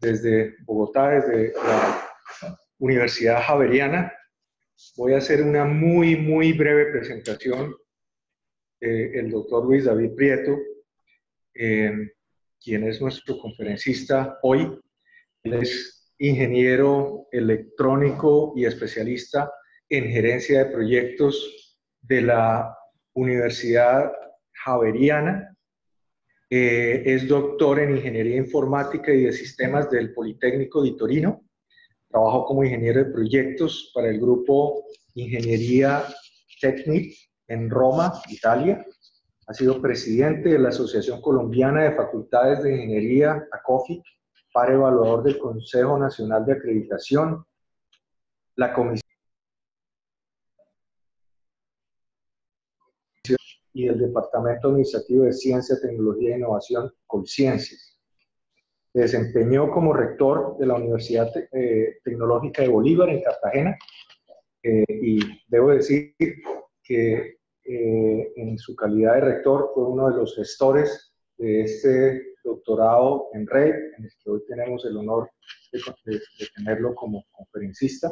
desde Bogotá, desde la Universidad Javeriana. Voy a hacer una muy breve presentación. El doctor Luis David Prieto, quien es nuestro conferencista hoy. Él es ingeniero electrónico y especialista en gerencia de proyectos de la Universidad Javeriana. Es doctor en ingeniería informática y de sistemas del Politécnico di Torino. Trabajó como ingeniero de proyectos para el grupo Ingeniería Tecnic en Roma, Italia. Ha sido presidente de la Asociación Colombiana de Facultades de Ingeniería, ACOFI, par evaluador del Consejo Nacional de Acreditación, la Comisión y del Departamento Administrativo de Ciencia, Tecnología e Innovación, Colciencias. Se desempeñó como rector de la Universidad Tecnológica de Bolívar en Cartagena, y debo decir que en su calidad de rector fue uno de los gestores de este doctorado en red, en el que hoy tenemos el honor de tenerlo como conferencista.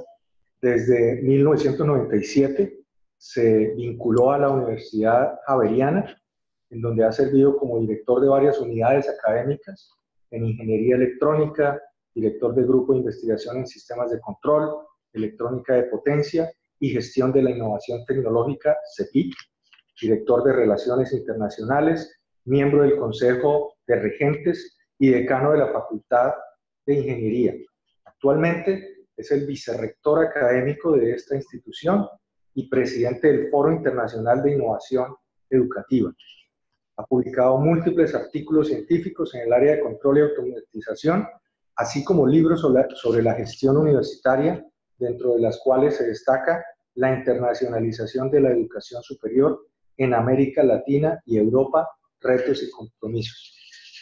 Desde 1997 se vinculó a la Universidad Javeriana, en donde ha servido como director de varias unidades académicas en ingeniería electrónica, director de grupo de investigación en sistemas de control, electrónica de potencia y gestión de la innovación tecnológica, CEPIC, director de Relaciones Internacionales, miembro del Consejo de Regentes y decano de la Facultad de Ingeniería. Actualmente es el vicerrector académico de esta institución y presidente del Foro Internacional de Innovación Educativa. Ha publicado múltiples artículos científicos en el área de control y automatización, así como libros sobre la gestión universitaria, dentro de las cuales se destaca la internacionalización de la educación superior en América Latina y Europa, retos y compromisos.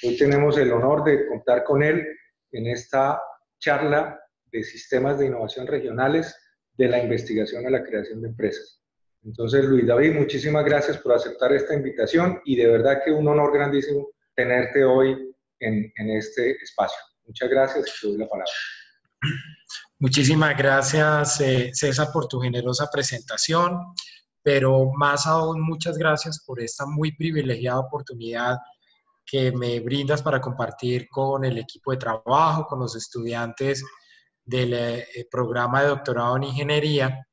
Hoy tenemos el honor de contar con él en esta charla de sistemas de innovación regionales, de la investigación a la creación de empresas. Entonces, Luis David, muchísimas gracias por aceptar esta invitación y de verdad que un honor grandísimo tenerte hoy en este espacio. Muchas gracias y te doy la palabra. Muchísimas gracias, César, por tu generosa presentación, pero más aún muchas gracias por esta muy privilegiada oportunidad que me brindas para compartir con el equipo de trabajo, con los estudiantes del programa de doctorado en ingeniería,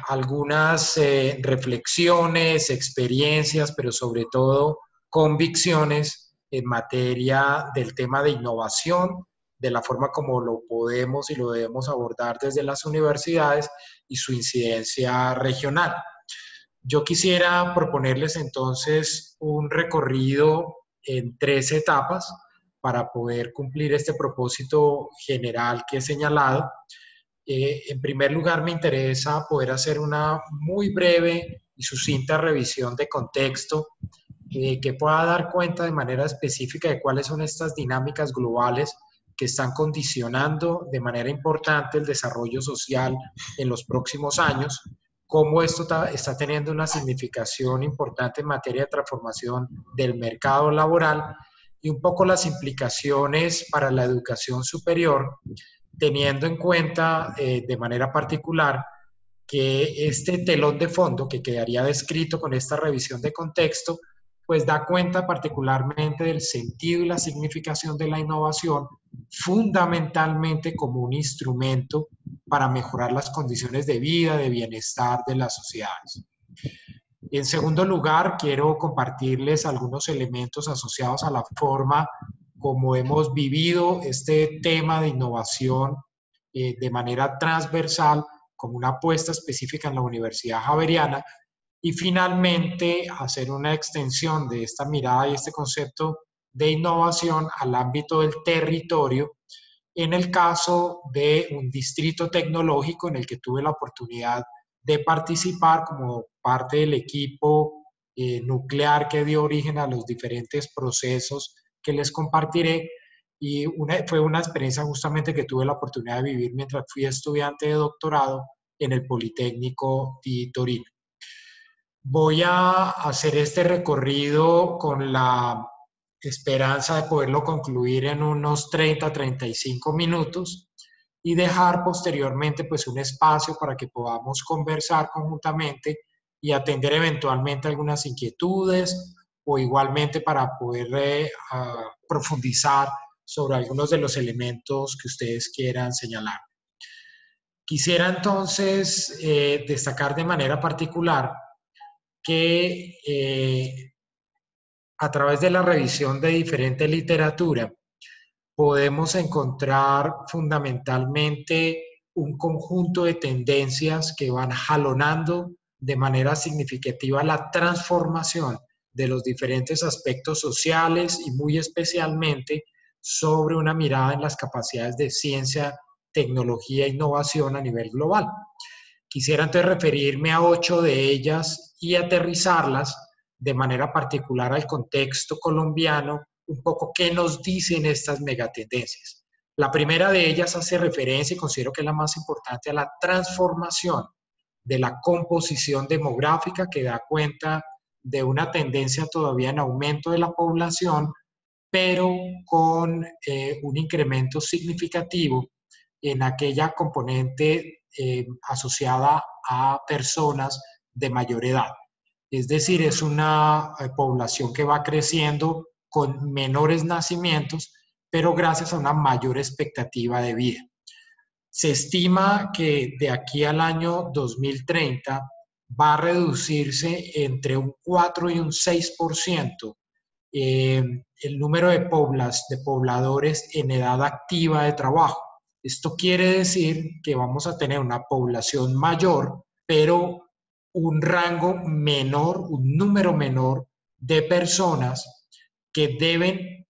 algunas reflexiones, experiencias, pero sobre todo convicciones en materia del tema de innovación, de la forma como lo podemos y lo debemos abordar desde las universidades y su incidencia regional. Yo quisiera proponerles entonces un recorrido en 3 etapas para poder cumplir este propósito general que he señalado. En primer lugar, me interesa poder hacer una muy breve y sucinta revisión de contexto que pueda dar cuenta de manera específica de cuáles son estas dinámicas globales que están condicionando de manera importante el desarrollo social en los próximos años, cómo esto está teniendo una significación importante en materia de transformación del mercado laboral y un poco las implicaciones para la educación superior, teniendo en cuenta de manera particular que este telón de fondo que quedaría descrito con esta revisión de contexto, pues da cuenta particularmente del sentido y la significación de la innovación, fundamentalmente como un instrumento para mejorar las condiciones de vida, de bienestar de las sociedades. En segundo lugar, quiero compartirles algunos elementos asociados a la forma como hemos vivido este tema de innovación de manera transversal, como una apuesta específica en la Universidad Javeriana, y finalmente hacer una extensión de esta mirada y este concepto de innovación al ámbito del territorio, en el caso de un distrito tecnológico en el que tuve la oportunidad de participar como parte del equipo nuclear que dio origen a los diferentes procesos que les compartiré, y fue una experiencia justamente que tuve la oportunidad de vivir mientras fui estudiante de doctorado en el Politécnico di Torino. Voy a hacer este recorrido con la esperanza de poderlo concluir en unos 30-35 minutos y dejar posteriormente pues un espacio para que podamos conversar conjuntamente y atender eventualmente algunas inquietudes o igualmente para poder profundizar sobre algunos de los elementos que ustedes quieran señalar. Quisiera entonces destacar de manera particular que a través de la revisión de diferente literatura podemos encontrar fundamentalmente un conjunto de tendencias que van jalonando de manera significativa la transformación de los diferentes aspectos sociales y muy especialmente sobre una mirada en las capacidades de ciencia, tecnología e innovación a nivel global. Quisiera entonces referirme a 8 de ellas y aterrizarlas de manera particular al contexto colombiano, un poco qué nos dicen estas megatendencias. La primera de ellas hace referencia, y considero que es la más importante, a la transformación de la composición demográfica que da cuenta de una tendencia todavía en aumento de la población, pero con un incremento significativo en aquella componente asociada a personas de mayor edad. Es decir, es una población que va creciendo con menores nacimientos, pero gracias a una mayor expectativa de vida. Se estima que de aquí al año 2030 va a reducirse entre un 4 y un 6% el número de pobladores en edad activa de trabajo. Esto quiere decir que vamos a tener una población mayor, pero un rango menor, un número menor de personas que deben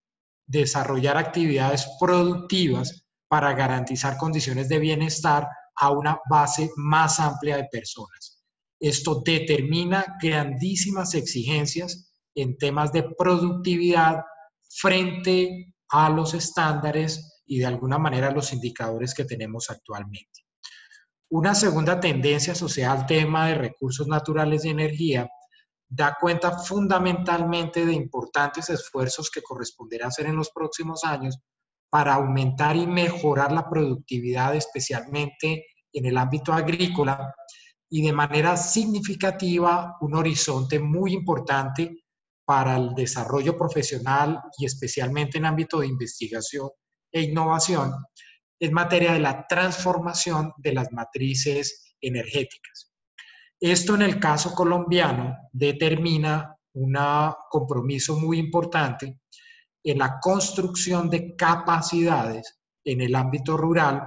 desarrollar actividades productivas para garantizar condiciones de bienestar a una base más amplia de personas. Esto determina grandísimas exigencias en temas de productividad frente a los estándares y de alguna manera los indicadores que tenemos actualmente. Una segunda tendencia asociada al tema de recursos naturales y energía da cuenta fundamentalmente de importantes esfuerzos que corresponderá hacer en los próximos años para aumentar y mejorar la productividad, especialmente en el ámbito agrícola, y de manera significativa un horizonte muy importante para el desarrollo profesional y especialmente en ámbito de investigación e innovación en materia de la transformación de las matrices energéticas. Esto en el caso colombiano determina un compromiso muy importante en la construcción de capacidades en el ámbito rural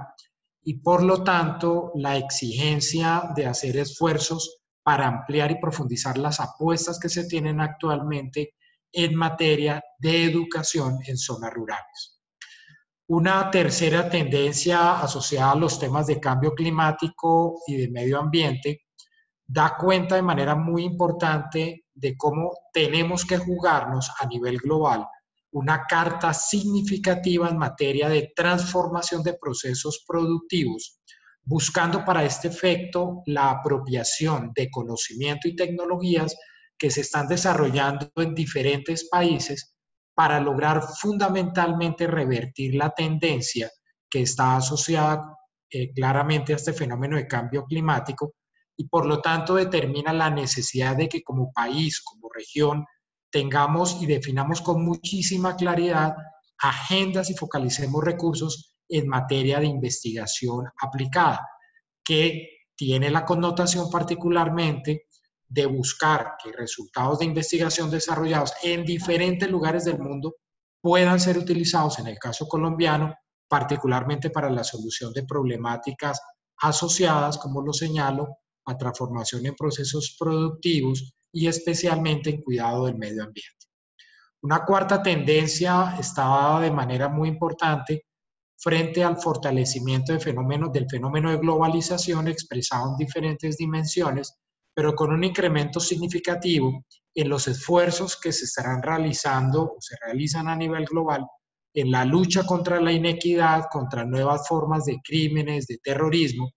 y por lo tanto la exigencia de hacer esfuerzos para ampliar y profundizar las apuestas que se tienen actualmente en materia de educación en zonas rurales. Una tercera tendencia asociada a los temas de cambio climático y de medio ambiente da cuenta de manera muy importante de cómo tenemos que jugarnos a nivel global una carta significativa en materia de transformación de procesos productivos, buscando para este efecto la apropiación de conocimiento y tecnologías que se están desarrollando en diferentes países para lograr fundamentalmente revertir la tendencia que está asociada claramente a este fenómeno de cambio climático y por lo tanto determina la necesidad de que como país, como región, tengamos y definamos con muchísima claridad agendas y focalicemos recursos en materia de investigación aplicada, que tiene la connotación particularmente de buscar que resultados de investigación desarrollados en diferentes lugares del mundo puedan ser utilizados, en el caso colombiano, particularmente para la solución de problemáticas asociadas, como lo señalo, a transformación en procesos productivos y especialmente en cuidado del medio ambiente. Una cuarta tendencia está dada de manera muy importante frente al fortalecimiento del fenómeno de globalización expresado en diferentes dimensiones, pero con un incremento significativo en los esfuerzos que se estarán realizando o se realizan a nivel global en la lucha contra la inequidad, contra nuevas formas de crímenes, de terrorismo,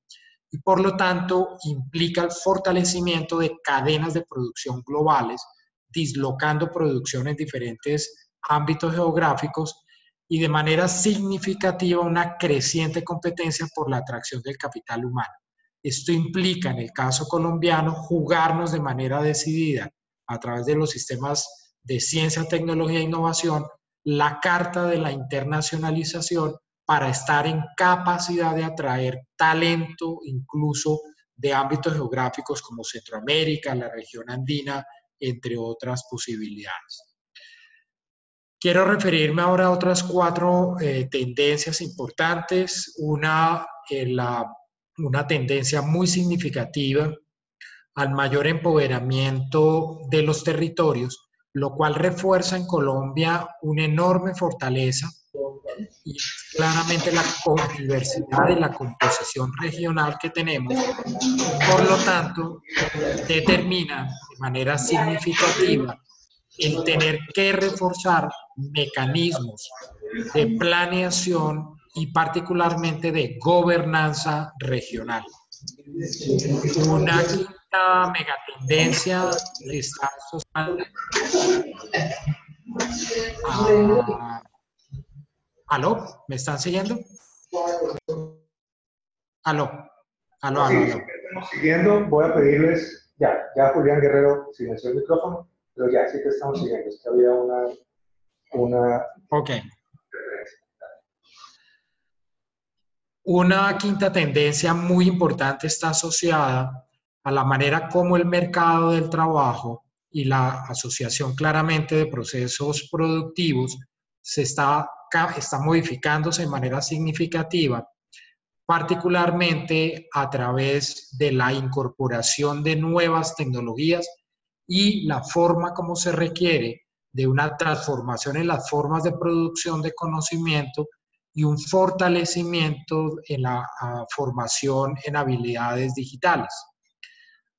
y por lo tanto implica el fortalecimiento de cadenas de producción globales, dislocando producción en diferentes ámbitos geográficos y de manera significativa una creciente competencia por la atracción del capital humano. Esto implica, en el caso colombiano, jugarnos de manera decidida a través de los sistemas de ciencia, tecnología e innovación, la carta de la internacionalización para estar en capacidad de atraer talento, incluso de ámbitos geográficos como Centroamérica, la región andina, entre otras posibilidades. Quiero referirme ahora a otras 4 tendencias importantes. Una tendencia muy significativa al mayor empoderamiento de los territorios, lo cual refuerza en Colombia una enorme fortaleza y claramente la diversidad y la composición regional que tenemos, y por lo tanto determina de manera significativa el tener que reforzar mecanismos de planeación y particularmente de gobernanza regional. Una quinta megatendencia está asociada a... ¿Aló? ¿Me están siguiendo? ¿Aló? ¿Aló? ¿Aló? Sí, estamos siguiendo. Voy a pedirles, ya Julián Guerrero silenció el micrófono, pero ya sí te estamos siguiendo. Es que había una... Ok. Una quinta tendencia muy importante está asociada a la manera como el mercado del trabajo y la asociación claramente de procesos productivos está modificándose de manera significativa, particularmente a través de la incorporación de nuevas tecnologías y la forma como se requiere de una transformación en las formas de producción de conocimiento y un fortalecimiento en la formación en habilidades digitales.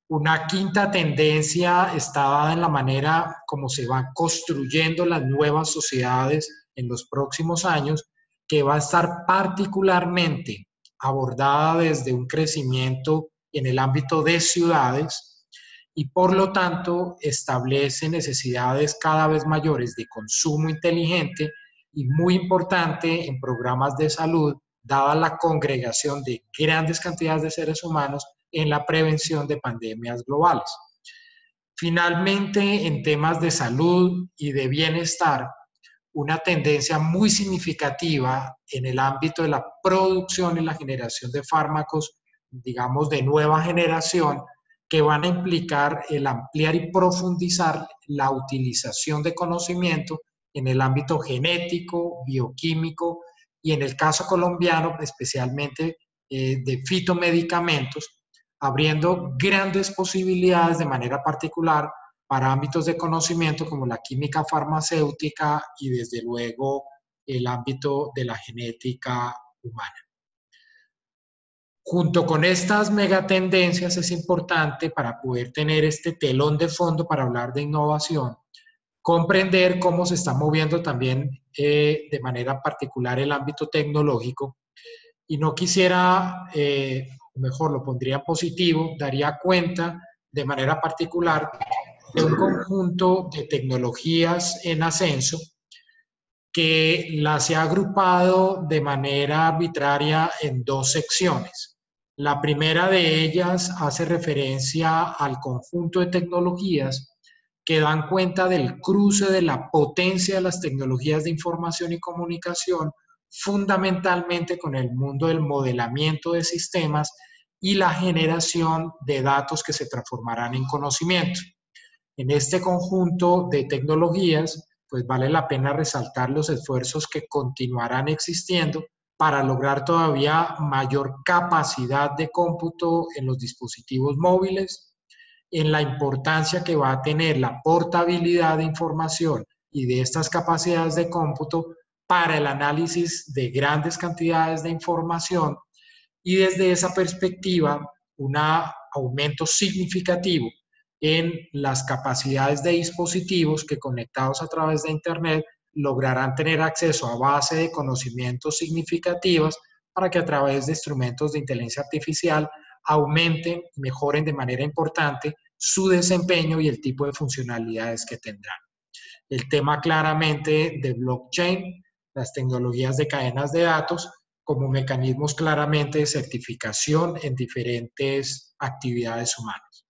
Una quinta tendencia está dada en la manera como se van construyendo las nuevas sociedades en los próximos años, que va a estar particularmente abordada desde un crecimiento en el ámbito de ciudades y por lo tanto establece necesidades cada vez mayores de consumo inteligente y muy importante en programas de salud, dada la congregación de grandes cantidades de seres humanos en la prevención de pandemias globales. Finalmente, en temas de salud y de bienestar, una tendencia muy significativa en el ámbito de la producción y la generación de fármacos, digamos, de nueva generación, que van a implicar el ampliar y profundizar la utilización de conocimiento en el ámbito genético, bioquímico y en el caso colombiano, especialmente de fitomedicamentos, abriendo grandes posibilidades de manera particular para ámbitos de conocimiento como la química farmacéutica y desde luego el ámbito de la genética humana. Junto con estas megatendencias es importante para poder tener este telón de fondo para hablar de innovación, comprender cómo se está moviendo también de manera particular el ámbito tecnológico y no quisiera, mejor lo pondría en positivo, daría cuenta de manera particular de un conjunto de tecnologías en ascenso que las he agrupado de manera arbitraria en 2 secciones. La primera de ellas hace referencia al conjunto de tecnologías que dan cuenta del cruce de la potencia de las tecnologías de información y comunicación, fundamentalmente con el mundo del modelamiento de sistemas y la generación de datos que se transformarán en conocimiento. En este conjunto de tecnologías, pues vale la pena resaltar los esfuerzos que continuarán existiendo para lograr todavía mayor capacidad de cómputo en los dispositivos móviles, en la importancia que va a tener la portabilidad de información y de estas capacidades de cómputo para el análisis de grandes cantidades de información y desde esa perspectiva un aumento significativo en las capacidades de dispositivos que conectados a través de Internet lograrán tener acceso a base de conocimientos significativas para que a través de instrumentos de inteligencia artificial aumenten y mejoren de manera importante su desempeño y el tipo de funcionalidades que tendrán. el tema claramente de blockchain, las tecnologías de cadenas de datos, como mecanismos claramente de certificación en diferentes actividades humanas.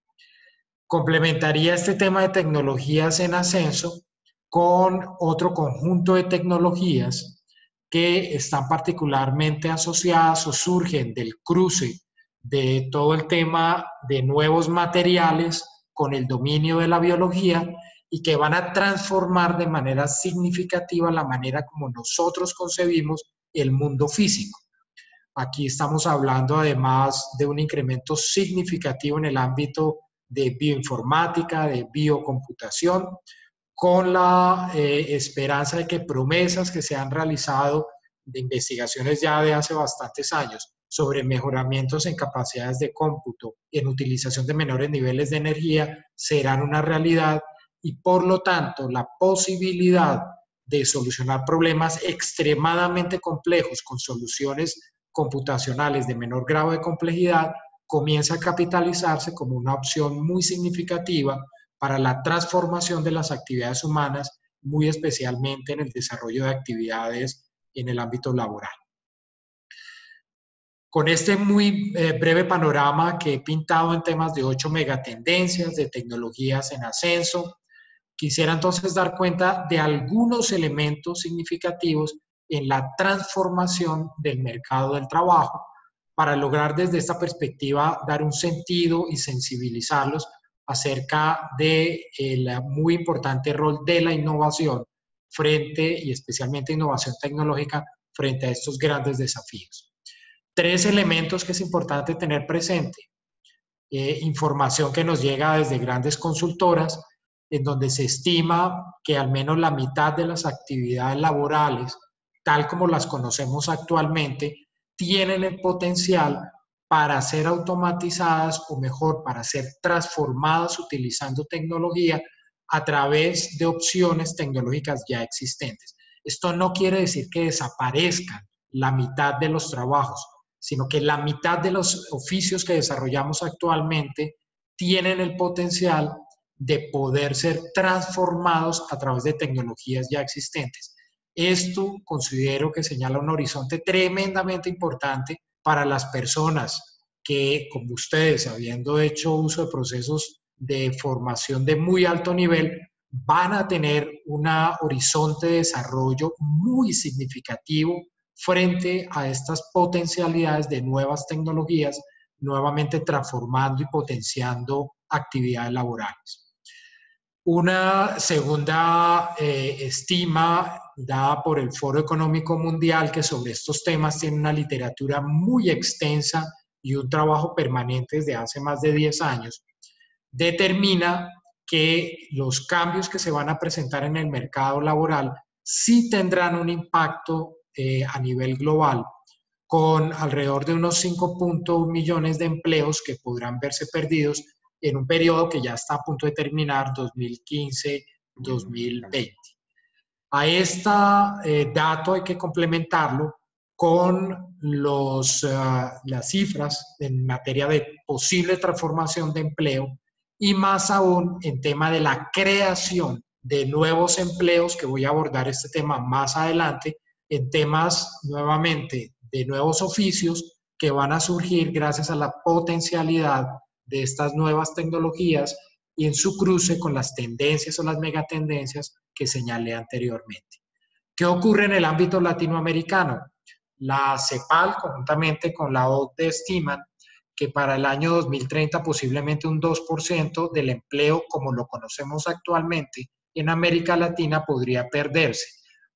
Complementaría este tema de tecnologías en ascenso con otro conjunto de tecnologías que están particularmente asociadas o surgen del cruce de todo el tema de nuevos materiales con el dominio de la biología y que van a transformar de manera significativa la manera como nosotros concebimos el mundo físico. Aquí estamos hablando además de un incremento significativo en el ámbito de bioinformática, de biocomputación, con la esperanza de que promesas que se han realizado de investigaciones ya de hace bastantes años sobre mejoramientos en capacidades de cómputo, en utilización de menores niveles de energía, serán una realidad y por lo tanto la posibilidad de solucionar problemas extremadamente complejos con soluciones computacionales de menor grado de complejidad comienza a capitalizarse como una opción muy significativa para la transformación de las actividades humanas, muy especialmente en el desarrollo de actividades en el ámbito laboral. Con este muy breve panorama que he pintado en temas de 8 megatendencias, de tecnologías en ascenso, quisiera entonces dar cuenta de algunos elementos significativos en la transformación del mercado del trabajo para lograr desde esta perspectiva dar un sentido y sensibilizarlos acerca del muy importante rol de la innovación frente, y especialmente innovación tecnológica, frente a estos grandes desafíos. 3 elementos que es importante tener presente. Información que nos llega desde grandes consultoras, en donde se estima que al menos la mitad de las actividades laborales, tal como las conocemos actualmente, tienen el potencial para ser automatizadas o mejor, para ser transformadas utilizando tecnología a través de opciones tecnológicas ya existentes. Esto no quiere decir que desaparezcan la mitad de los trabajos, sino que la mitad de los oficios que desarrollamos actualmente tienen el potencial de poder ser transformados a través de tecnologías ya existentes. Esto considero que señala un horizonte tremendamente importante para las personas que, como ustedes, habiendo hecho uso de procesos de formación de muy alto nivel, van a tener un horizonte de desarrollo muy significativo frente a estas potencialidades de nuevas tecnologías, nuevamente transformando y potenciando actividades laborales. Una segunda estima dada por el Foro Económico Mundial, que sobre estos temas tiene una literatura muy extensa y un trabajo permanente desde hace más de 10 años, determina que los cambios que se van a presentar en el mercado laboral sí tendrán un impacto a nivel global, con alrededor de unos 5.1 millones de empleos que podrán verse perdidos en un periodo que ya está a punto de terminar, 2015-2020. A este dato hay que complementarlo con las cifras en materia de posible transformación de empleo y más aún en tema de la creación de nuevos empleos, que voy a abordar este tema más adelante, en temas nuevamente de nuevos oficios que van a surgir gracias a la potencialidad de estas nuevas tecnologías y en su cruce con las tendencias o las megatendencias que señalé anteriormente. ¿Qué ocurre en el ámbito latinoamericano? La CEPAL, conjuntamente con la OCDE, estiman que para el año 2030 posiblemente un 2% del empleo como lo conocemos actualmente en América Latina podría perderse.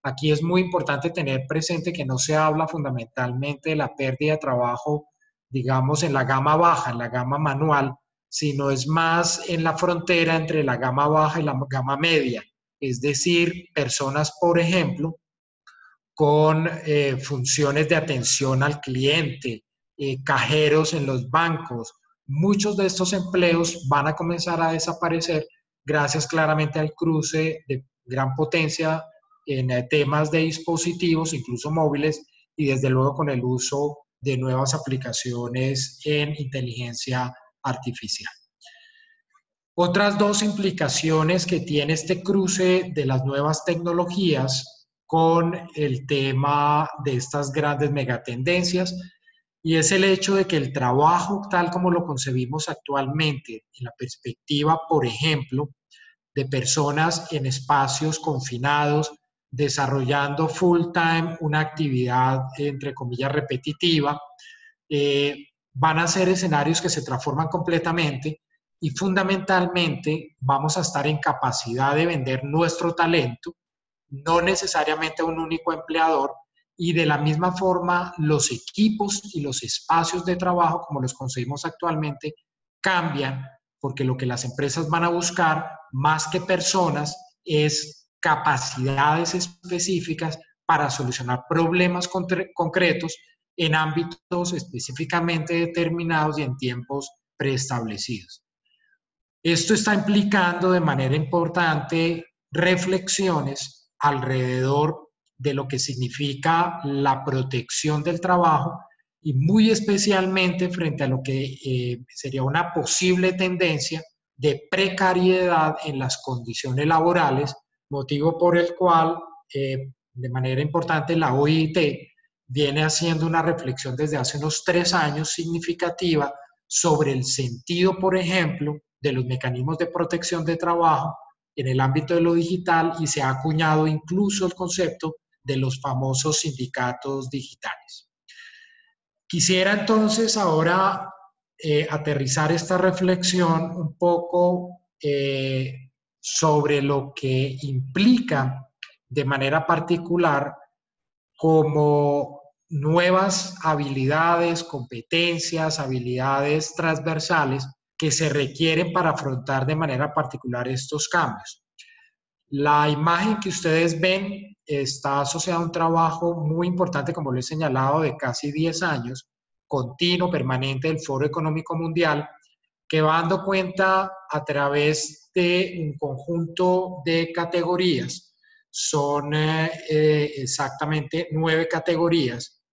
Aquí es muy importante tener presente que no se habla fundamentalmente de la pérdida de trabajo, digamos, en la gama baja, en la gama manual, sino es más en la frontera entre la gama baja y la gama media. Es decir, personas, por ejemplo, con funciones de atención al cliente, cajeros en los bancos. Muchos de estos empleos van a comenzar a desaparecer gracias claramente al cruce de gran potencia en temas de dispositivos, incluso móviles, y desde luego con el uso de nuevas aplicaciones en inteligencia artificial. Otras dos implicaciones que tiene este cruce de las nuevas tecnologías con el tema de estas grandes megatendencias, y es el hecho de que el trabajo tal como lo concebimos actualmente, en la perspectiva, por ejemplo, de personas en espacios confinados, desarrollando full time una actividad, entre comillas, repetitiva, van a ser escenarios que se transforman completamente y fundamentalmente vamos a estar en capacidad de vender nuestro talento, no necesariamente a un único empleador, y de la misma forma los equipos y los espacios de trabajo como los conseguimos actualmente cambian, porque lo que las empresas van a buscar más que personas es capacidades específicas para solucionar problemas concretos en ámbitos específicamente determinados y en tiempos preestablecidos. Esto está implicando de manera importante reflexiones alrededor de lo que significa la protección del trabajo y muy especialmente frente a lo que sería una posible tendencia de precariedad en las condiciones laborales, motivo por el cual, de manera importante, la OIT viene haciendo una reflexión desde hace unos 3 años significativa sobre el sentido, por ejemplo, de los mecanismos de protección de trabajo en el ámbito de lo digital, y se ha acuñado incluso el concepto de los famosos sindicatos digitales. Quisiera entonces ahora aterrizar esta reflexión un poco sobre lo que implica de manera particular como nuevas habilidades, competencias, habilidades transversales que se requieren para afrontar de manera particular estos cambios. La imagen que ustedes ven está asociada a un trabajo muy importante, como lo he señalado, de casi 10 años, continuo, permanente del Foro Económico Mundial, que va dando cuenta a través de un conjunto de categorías. Son exactamente 9 categorías.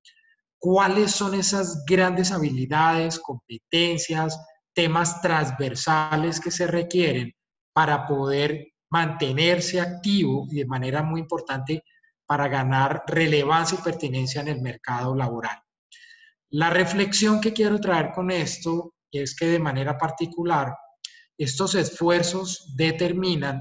¿Cuáles son esas grandes habilidades, competencias, temas transversales que se requieren para poder mantenerse activo y de manera muy importante para ganar relevancia y pertinencia en el mercado laboral? La reflexión que quiero traer con esto es que de manera particular estos esfuerzos determinan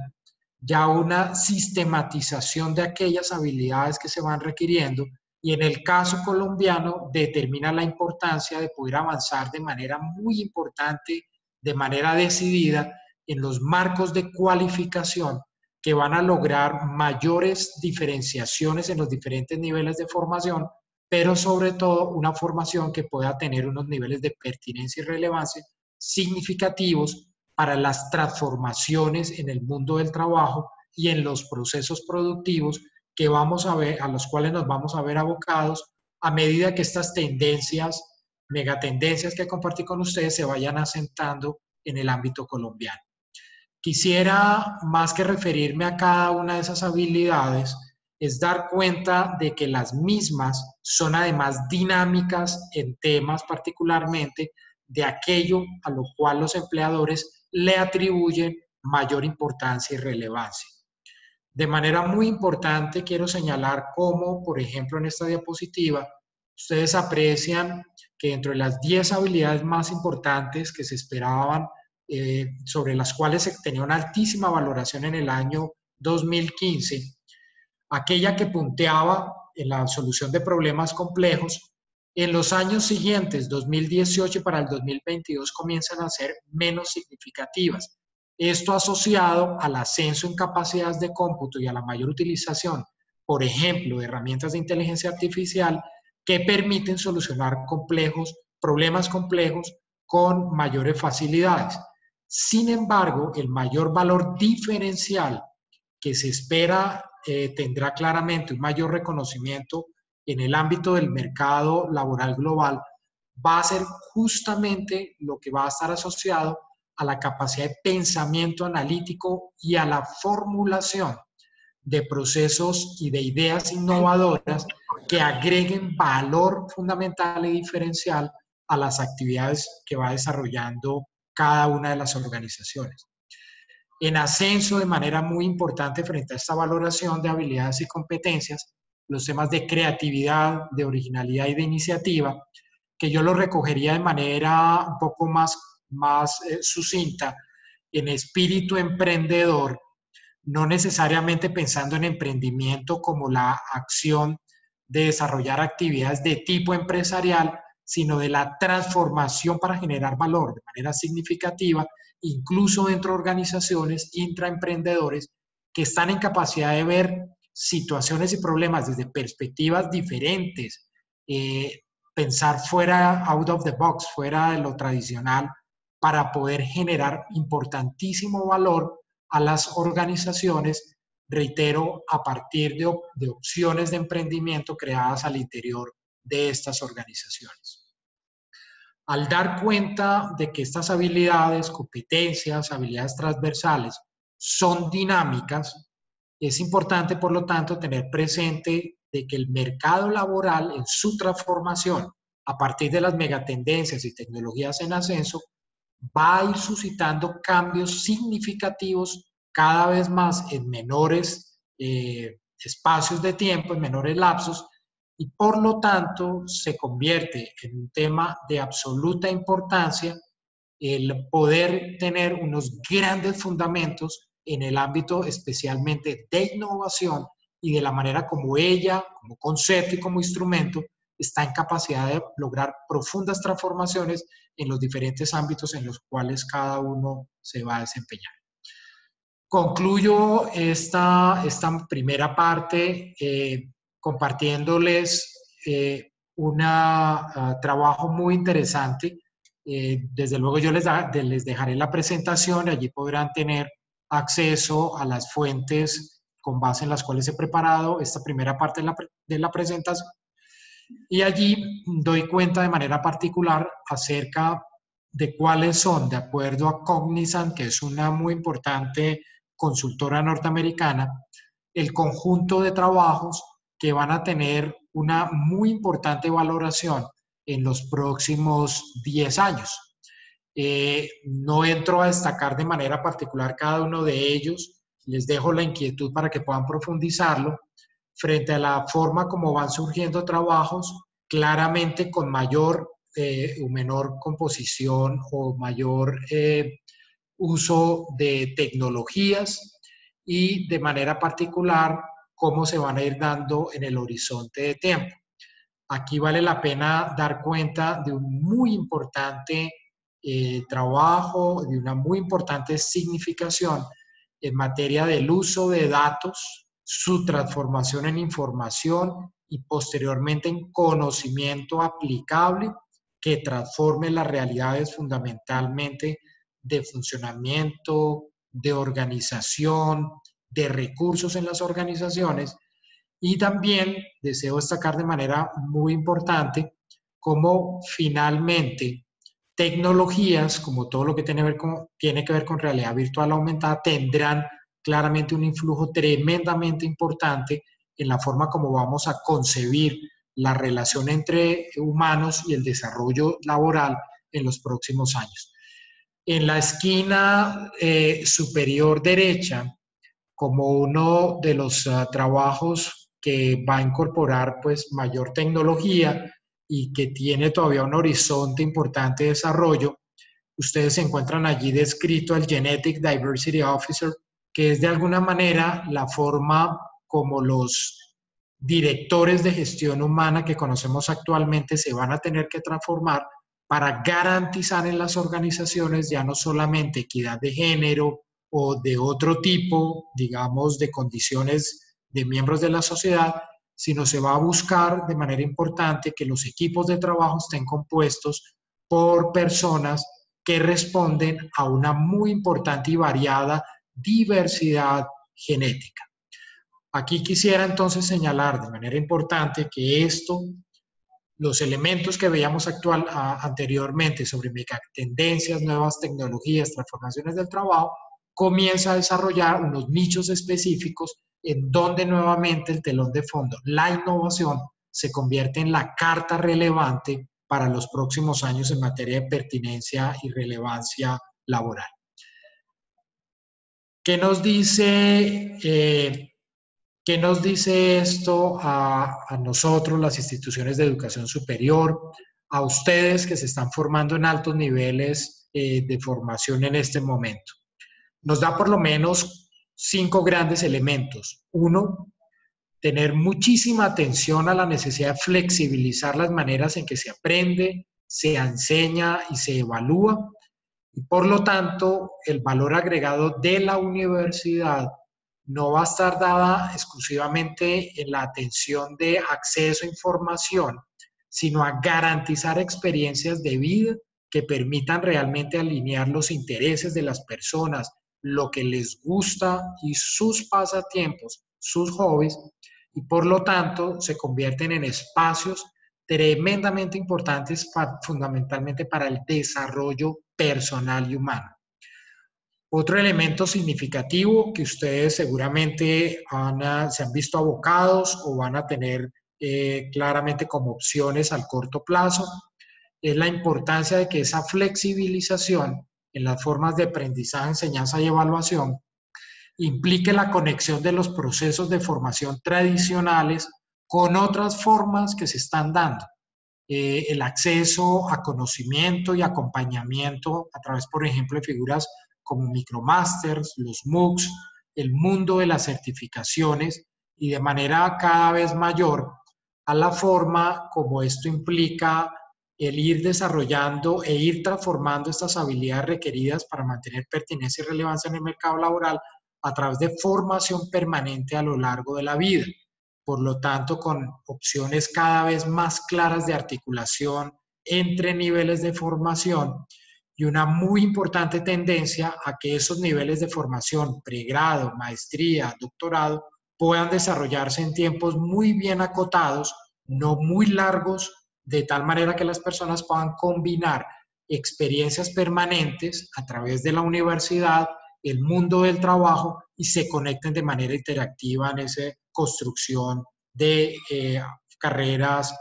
ya una sistematización de aquellas habilidades que se van requiriendo, y en el caso colombiano determina la importancia de poder avanzar de manera muy importante, de manera decidida, en los marcos de cualificación que van a lograr mayores diferenciaciones en los diferentes niveles de formación, pero sobre todo una formación que pueda tener unos niveles de pertinencia y relevancia significativos para las transformaciones en el mundo del trabajo y en los procesos productivos que vamos a ver, a los cuales nos vamos a ver abocados a medida que estas tendencias, megatendencias que compartí con ustedes, se vayan asentando en el ámbito colombiano. Quisiera, más que referirme a cada una de esas habilidades, es dar cuenta de que las mismas son además dinámicas en temas particularmente de aquello a lo cual los empleadores le atribuyen mayor importancia y relevancia. De manera muy importante quiero señalar cómo, por ejemplo, en esta diapositiva, ustedes aprecian que dentro de las 10 habilidades más importantes que se esperaban, sobre las cuales se tenía una altísima valoración en el año 2015, aquella que punteaba en la solución de problemas complejos, en los años siguientes, 2018 y para el 2022, comienzan a ser menos significativas. Esto asociado al ascenso en capacidades de cómputo y a la mayor utilización, por ejemplo, de herramientas de inteligencia artificial que permiten solucionar problemas complejos con mayores facilidades. Sin embargo, el mayor valor diferencial que se espera tendrá claramente un mayor reconocimiento en el ámbito del mercado laboral global, va a ser justamente lo que va a estar asociado a la capacidad de pensamiento analítico y a la formulación de procesos y de ideas innovadoras que agreguen valor fundamental y diferencial a las actividades que va desarrollando cada una de las organizaciones. en ascenso de manera muy importante frente a esta valoración de habilidades y competencias, los temas de creatividad, de originalidad y de iniciativa, que yo lo recogería de manera un poco más sucinta en espíritu emprendedor, no necesariamente pensando en emprendimiento como la acción de desarrollar actividades de tipo empresarial, sino de la transformación para generar valor de manera significativa, incluso dentro de organizaciones intraemprendedores que están en capacidad de ver situaciones y problemas desde perspectivas diferentes, pensar fuera, out of the box, fuera de lo tradicional, para poder generar importantísimo valor a las organizaciones, reitero, a partir de opciones de emprendimiento creadas al interior de estas organizaciones. Al dar cuenta de que estas habilidades, competencias, habilidades transversales son dinámicas, es importante, por lo tanto, tener presente de que el mercado laboral en su transformación a partir de las megatendencias y tecnologías en ascenso va a ir suscitando cambios significativos cada vez más en menores espacios de tiempo, en menores lapsos, y por lo tanto se convierte en un tema de absoluta importancia el poder tener unos grandes fundamentos en el ámbito especialmente de innovación y de la manera como ella, como concepto y como instrumento, está en capacidad de lograr profundas transformaciones en los diferentes ámbitos en los cuales cada uno se va a desempeñar. Concluyo esta primera parte compartiéndoles un trabajo muy interesante. Desde luego yo les dejaré la presentación y allí podrán tener acceso a las fuentes con base en las cuales he preparado esta primera parte de la presentación. Y allí doy cuenta de manera particular acerca de cuáles son, de acuerdo a Cognizant, que es una muy importante consultora norteamericana, el conjunto de trabajos que van a tener una muy importante valoración en los próximos 10 años. No entro a destacar de manera particular cada uno de ellos, les dejo la inquietud para que puedan profundizarlo, frente a la forma como van surgiendo trabajos, claramente con mayor o menor composición o mayor uso de tecnologías y de manera particular cómo se van a ir dando en el horizonte de tiempo. Aquí vale la pena dar cuenta de un muy importante trabajo, de una muy importante significación en materia del uso de datos, su transformación en información y posteriormente en conocimiento aplicable que transforme las realidades fundamentalmente de funcionamiento, de organización, de recursos en las organizaciones. Y también deseo destacar de manera muy importante cómo finalmente tecnologías, como todo lo que tiene que ver con realidad virtual aumentada, tendrán claramente un influjo tremendamente importante en la forma como vamos a concebir la relación entre humanos y el desarrollo laboral en los próximos años. En la esquina superior derecha, como uno de los trabajos que va a incorporar pues mayor tecnología y que tiene todavía un horizonte importante de desarrollo, ustedes se encuentran allí descrito el Genetic Diversity Officer, que es de alguna manera la forma como los directores de gestión humana que conocemos actualmente se van a tener que transformar para garantizar en las organizaciones ya no solamente equidad de género o de otro tipo, digamos, de condiciones de miembros de la sociedad, sino se va a buscar de manera importante que los equipos de trabajo estén compuestos por personas que responden a una muy importante y variada diversidad genética. Aquí quisiera entonces señalar de manera importante que los elementos que veíamos anteriormente sobre megatendencias, nuevas tecnologías, transformaciones del trabajo, comienza a desarrollar unos nichos específicos en donde nuevamente el telón de fondo, la innovación, se convierte en la carta relevante para los próximos años en materia de pertinencia y relevancia laboral. ¿Qué nos dice, qué nos dice esto a nosotros, las instituciones de educación superior, a ustedes que se están formando en altos niveles de formación en este momento? Nos da por lo menos 5 grandes elementos. Uno, tener muchísima atención a la necesidad de flexibilizar las maneras en que se aprende, se enseña y se evalúa. Y por lo tanto, el valor agregado de la universidad no va a estar dada exclusivamente en la atención de acceso a información, sino a garantizar experiencias de vida que permitan realmente alinear los intereses de las personas, lo que les gusta y sus pasatiempos, sus hobbies, y por lo tanto se convierten en espacios tremendamente importantes fundamentalmente para el desarrollo personal y humano. Otro elemento significativo que ustedes seguramente se han visto abocados o van a tener claramente como opciones al corto plazo es la importancia de que esa flexibilización en las formas de aprendizaje, enseñanza y evaluación implique la conexión de los procesos de formación tradicionales con otras formas que se están dando. El acceso a conocimiento y acompañamiento a través, por ejemplo, de figuras como micromasters, los MOOCs, el mundo de las certificaciones y de manera cada vez mayor a la forma como esto implica el ir desarrollando e ir transformando estas habilidades requeridas para mantener pertinencia y relevancia en el mercado laboral a través de formación permanente a lo largo de la vida. Por lo tanto, con opciones cada vez más claras de articulación entre niveles de formación y una muy importante tendencia a que esos niveles de formación, pregrado, maestría, doctorado, puedan desarrollarse en tiempos muy bien acotados, no muy largos, de tal manera que las personas puedan combinar experiencias permanentes a través de la universidad, el mundo del trabajo y se conecten de manera interactiva en esa construcción de carreras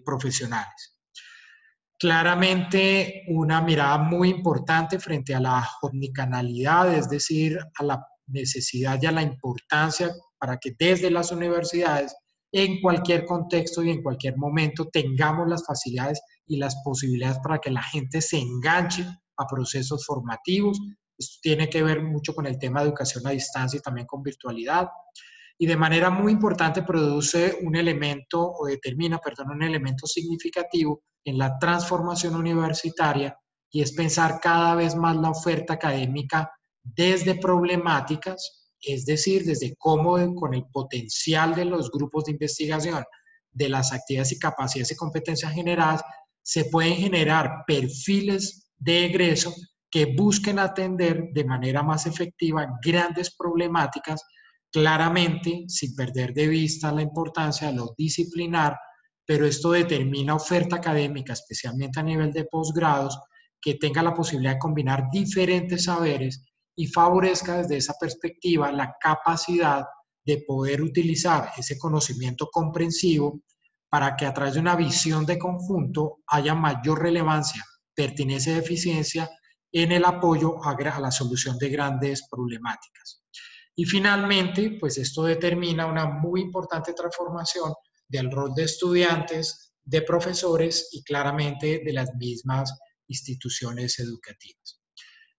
profesionales. Claramente una mirada muy importante frente a la omnicanalidad, es decir, a la necesidad y a la importancia para que desde las universidades, en cualquier contexto y en cualquier momento, tengamos las facilidades y las posibilidades para que la gente se enganche a procesos formativos. Esto tiene que ver mucho con el tema de educación a distancia y también con virtualidad. Y de manera muy importante produce un elemento, o determina, perdón, un elemento significativo en la transformación universitaria, y es pensar cada vez más la oferta académica desde problemáticas, es decir, desde cómo con el potencial de los grupos de investigación, de las actividades y capacidades y competencias generadas, se pueden generar perfiles de egreso que busquen atender de manera más efectiva grandes problemáticas, claramente sin perder de vista la importancia de lo disciplinar, pero esto determina oferta académica, especialmente a nivel de posgrados, que tenga la posibilidad de combinar diferentes saberes y favorezca desde esa perspectiva la capacidad de poder utilizar ese conocimiento comprensivo para que a través de una visión de conjunto haya mayor relevancia, pertinencia y eficiencia en el apoyo a la solución de grandes problemáticas. Y finalmente, pues esto determina una muy importante transformación del rol de estudiantes, de profesores y claramente de las mismas instituciones educativas.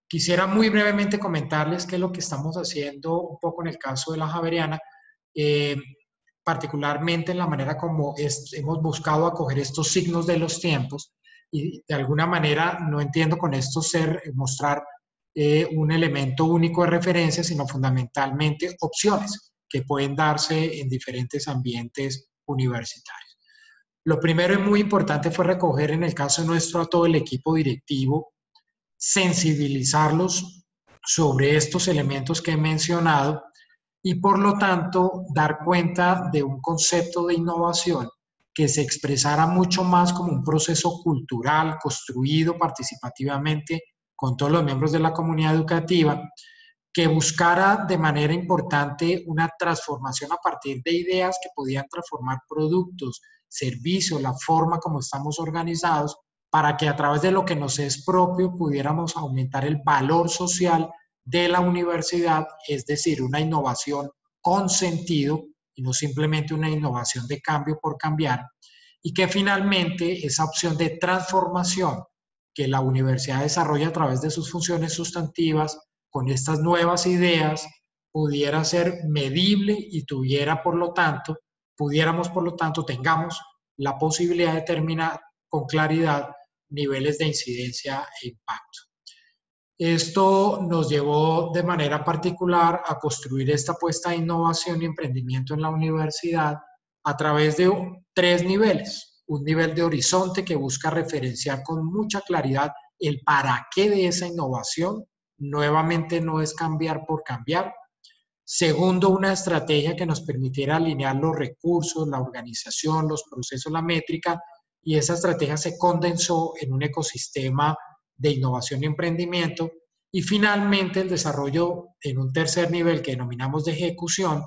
Quisiera muy brevemente comentarles qué es lo que estamos haciendo un poco en el caso de la Javeriana, particularmente en la manera como hemos buscado acoger estos signos de los tiempos y de alguna manera no entiendo con esto mostrar un elemento único de referencia, sino fundamentalmente opciones que pueden darse en diferentes ambientes universitarios. Lo primero y muy importante fue recoger en el caso nuestro a todo el equipo directivo, sensibilizarlos sobre estos elementos que he mencionado y por lo tanto dar cuenta de un concepto de innovación que se expresara mucho más como un proceso cultural construido participativamente con todos los miembros de la comunidad educativa, que buscara de manera importante una transformación a partir de ideas que podían transformar productos, servicios, la forma como estamos organizados, para que a través de lo que nos es propio pudiéramos aumentar el valor social de la universidad, es decir, una innovación con sentido y no simplemente una innovación de cambio por cambiar, y que finalmente esa opción de transformación que la universidad desarrolla a través de sus funciones sustantivas con estas nuevas ideas pudiera ser medible y pudiéramos por lo tanto, tengamos la posibilidad de determinar con claridad niveles de incidencia e impacto. Esto nos llevó de manera particular a construir esta apuesta de innovación y emprendimiento en la universidad a través de 3 niveles. Un nivel de horizonte que busca referenciar con mucha claridad el para qué de esa innovación. Nuevamente no es cambiar por cambiar. Segundo, una estrategia que nos permitiera alinear los recursos, la organización, los procesos, la métrica, y esa estrategia se condensó en un ecosistema de innovación y emprendimiento. Y finalmente el desarrollo en un tercer nivel que denominamos de ejecución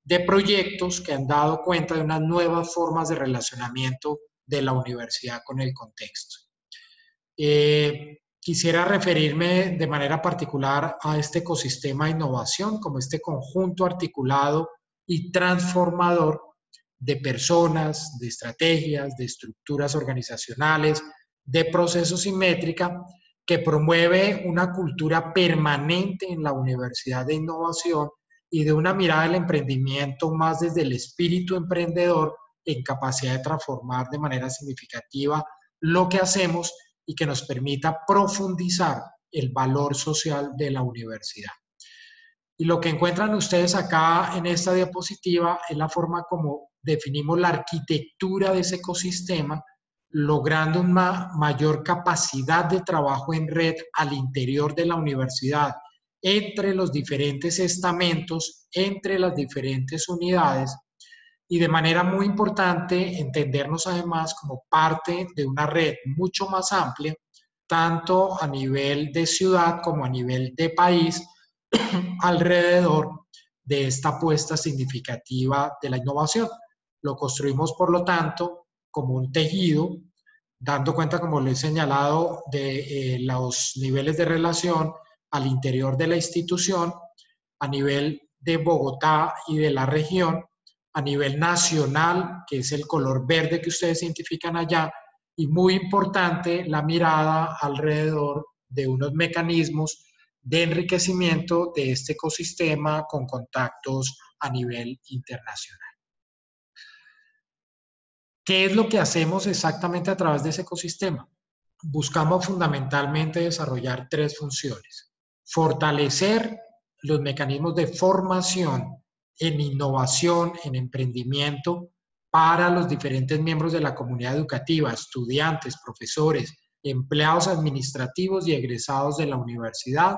de proyectos que han dado cuenta de unas nuevas formas de relacionamiento de la universidad con el contexto. Quisiera referirme de manera particular a este ecosistema de innovación como este conjunto articulado y transformador de personas, de estrategias, de estructuras organizacionales, de procesos y métrica que promueve una cultura permanente en la universidad de innovación y de una mirada del emprendimiento más desde el espíritu emprendedor en capacidad de transformar de manera significativa lo que hacemos y que nos permita profundizar el valor social de la universidad. Y lo que encuentran ustedes acá en esta diapositiva es la forma como definimos la arquitectura de ese ecosistema, logrando una mayor capacidad de trabajo en red al interior de la universidad, entre los diferentes estamentos, entre las diferentes unidades, y de manera muy importante entendernos además como parte de una red mucho más amplia, tanto a nivel de ciudad como a nivel de país, alrededor de esta apuesta significativa de la innovación. Lo construimos, por lo tanto, como un tejido, dando cuenta, como lo he señalado, de los niveles de relación al interior de la institución, a nivel de Bogotá y de la región, a nivel nacional, que es el color verde que ustedes identifican allá, y muy importante la mirada alrededor de unos mecanismos de enriquecimiento de este ecosistema con contactos a nivel internacional. ¿Qué es lo que hacemos exactamente a través de ese ecosistema? Buscamos fundamentalmente desarrollar 3 funciones. Fortalecer los mecanismos de formación en innovación, en emprendimiento para los diferentes miembros de la comunidad educativa, estudiantes, profesores, empleados administrativos y egresados de la universidad.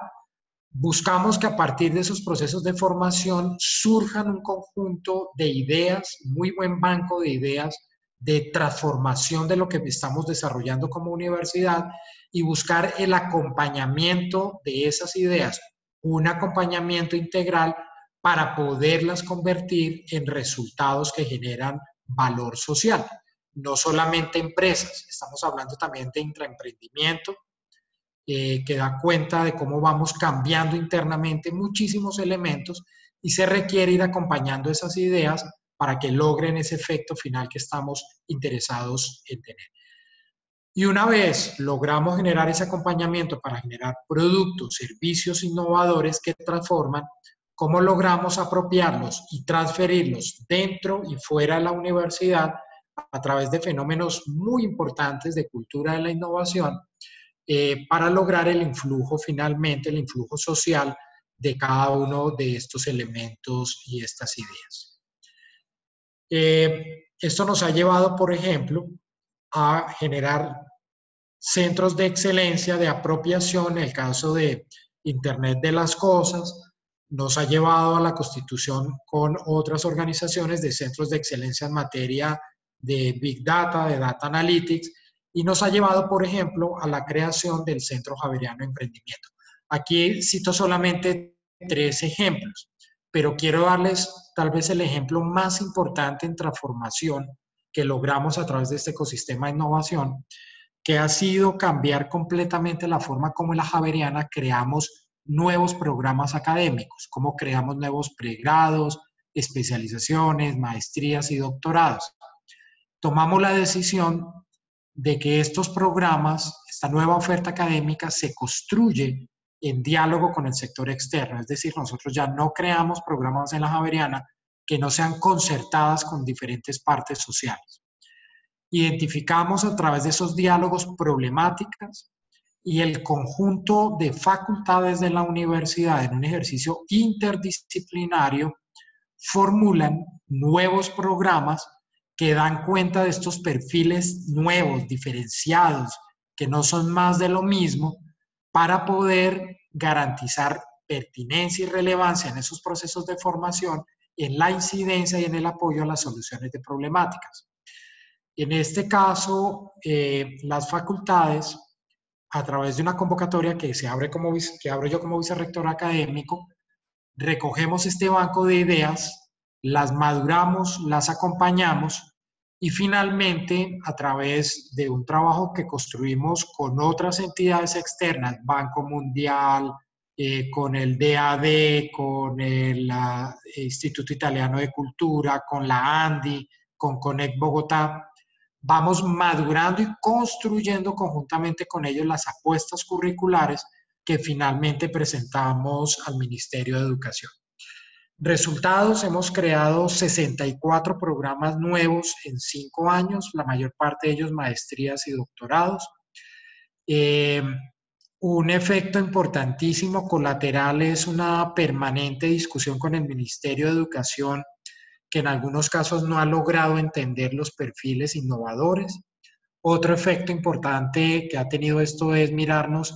Buscamos que a partir de esos procesos de formación surjan un conjunto de ideas, muy buen banco de ideas de transformación de lo que estamos desarrollando como universidad y buscar el acompañamiento de esas ideas, un acompañamiento integral para poderlas convertir en resultados que generan valor social. No solamente empresas, estamos hablando también de intraemprendimiento, que da cuenta de cómo vamos cambiando internamente muchísimos elementos y se requiere ir acompañando esas ideas para que logren ese efecto final que estamos interesados en tener. Y una vez logramos generar ese acompañamiento para generar productos, servicios innovadores que transforman, ¿cómo logramos apropiarlos y transferirlos dentro y fuera de la universidad a través de fenómenos muy importantes de cultura de la innovación para lograr el influjo finalmente, el influjo social de cada uno de estos elementos y estas ideas? Esto nos ha llevado, por ejemplo, a generar centros de excelencia de apropiación, en el caso de Internet de las Cosas, nos ha llevado a la constitución con otras organizaciones de centros de excelencia en materia de Big Data, de Data Analytics, y nos ha llevado, por ejemplo, a la creación del Centro Javeriano de Emprendimiento. Aquí cito solamente 3 ejemplos, pero quiero darles tal vez el ejemplo más importante en transformación que logramos a través de este ecosistema de innovación, que ha sido cambiar completamente la forma como en la Javeriana creamos nuevos programas académicos, cómo creamos nuevos pregrados, especializaciones, maestrías y doctorados. Tomamos la decisión de que estos programas, esta nueva oferta académica, se construye en diálogo con el sector externo. Es decir, nosotros ya no creamos programas en la Javeriana que no sean concertadas con diferentes partes sociales. Identificamos a través de esos diálogos problemáticas y el conjunto de facultades de la universidad, en un ejercicio interdisciplinario, formulan nuevos programas que dan cuenta de estos perfiles nuevos, diferenciados, que no son más de lo mismo, para poder garantizar pertinencia y relevancia en esos procesos de formación, en la incidencia y en el apoyo a las soluciones de problemáticas. En este caso, las facultades, a través de una convocatoria que abro yo como vicerrector académico, recogemos este banco de ideas, las maduramos, las acompañamos y finalmente, a través de un trabajo que construimos con otras entidades externas, Banco Mundial, con el DAD, con el Instituto Italiano de Cultura, con la ANDI, con Connect Bogotá, vamos madurando y construyendo conjuntamente con ellos las apuestas curriculares que finalmente presentamos al Ministerio de Educación. Resultados, hemos creado 64 programas nuevos en 5 años, la mayor parte de ellos maestrías y doctorados. Un efecto importantísimo colateral es una permanente discusión con el Ministerio de Educación, que en algunos casos no ha logrado entender los perfiles innovadores. Otro efecto importante que ha tenido esto es mirarnos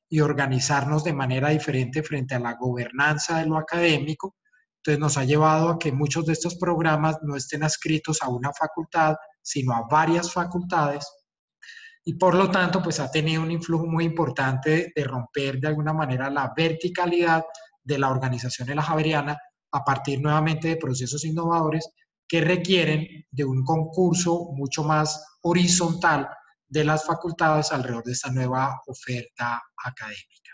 y organizarnos de manera diferente frente a la gobernanza de lo académico. Entonces nos ha llevado a que muchos de estos programas no estén adscritos a una facultad, sino a varias facultades. Y por lo tanto, pues ha tenido un influjo muy importante de romper de alguna manera la verticalidad de la organización de la Javeriana a partir nuevamente de procesos innovadores que requieren de un concurso mucho más horizontal de las facultades alrededor de esta nueva oferta académica.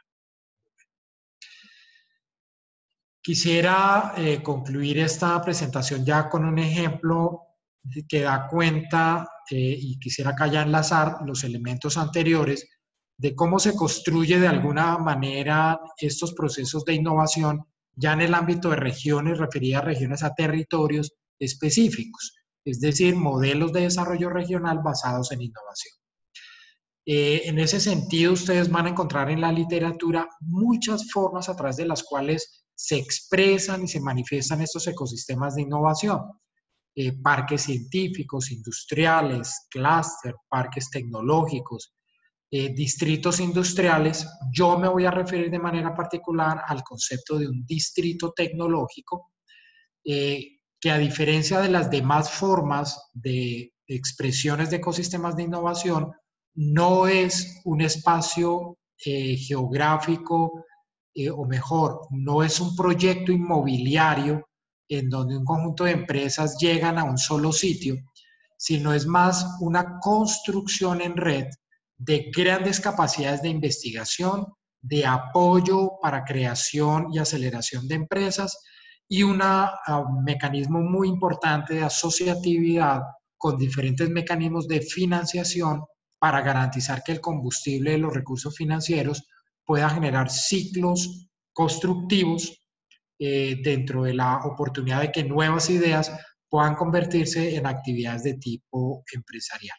Quisiera concluir esta presentación ya con un ejemplo que da cuenta, y quisiera acá ya enlazar los elementos anteriores, de cómo se construye de alguna manera estos procesos de innovación ya en el ámbito de regiones, referidas a regiones, a territorios específicos, es decir, modelos de desarrollo regional basados en innovación. En ese sentido, ustedes van a encontrar en la literatura muchas formas a través de las cuales se expresan y se manifiestan estos ecosistemas de innovación. Parques científicos, industriales, clúster, parques tecnológicos, distritos industriales. Yo me voy a referir de manera particular al concepto de un distrito tecnológico, que a diferencia de las demás formas de expresiones de ecosistemas de innovación, no es un espacio geográfico, o mejor, no es un proyecto inmobiliario en donde un conjunto de empresas llegan a un solo sitio, sino es más una construcción en red de grandes capacidades de investigación, de apoyo para creación y aceleración de empresas y un mecanismo muy importante de asociatividad con diferentes mecanismos de financiación para garantizar que el combustible de los recursos financieros pueda generar ciclos constructivos dentro de la oportunidad de que nuevas ideas puedan convertirse en actividades de tipo empresarial.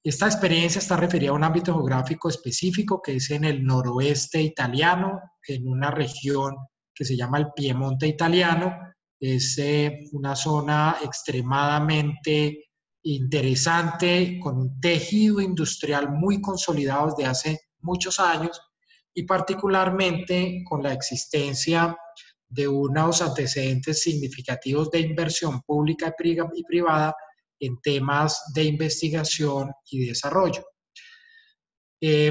Esta experiencia está referida a un ámbito geográfico específico que es en el noroeste italiano, en una región que se llama el Piemonte italiano. Es una zona extremadamente interesante, con un tejido industrial muy consolidado desde hace muchos años y particularmente con la existencia de unos antecedentes significativos de inversión pública y privada en temas de investigación y desarrollo.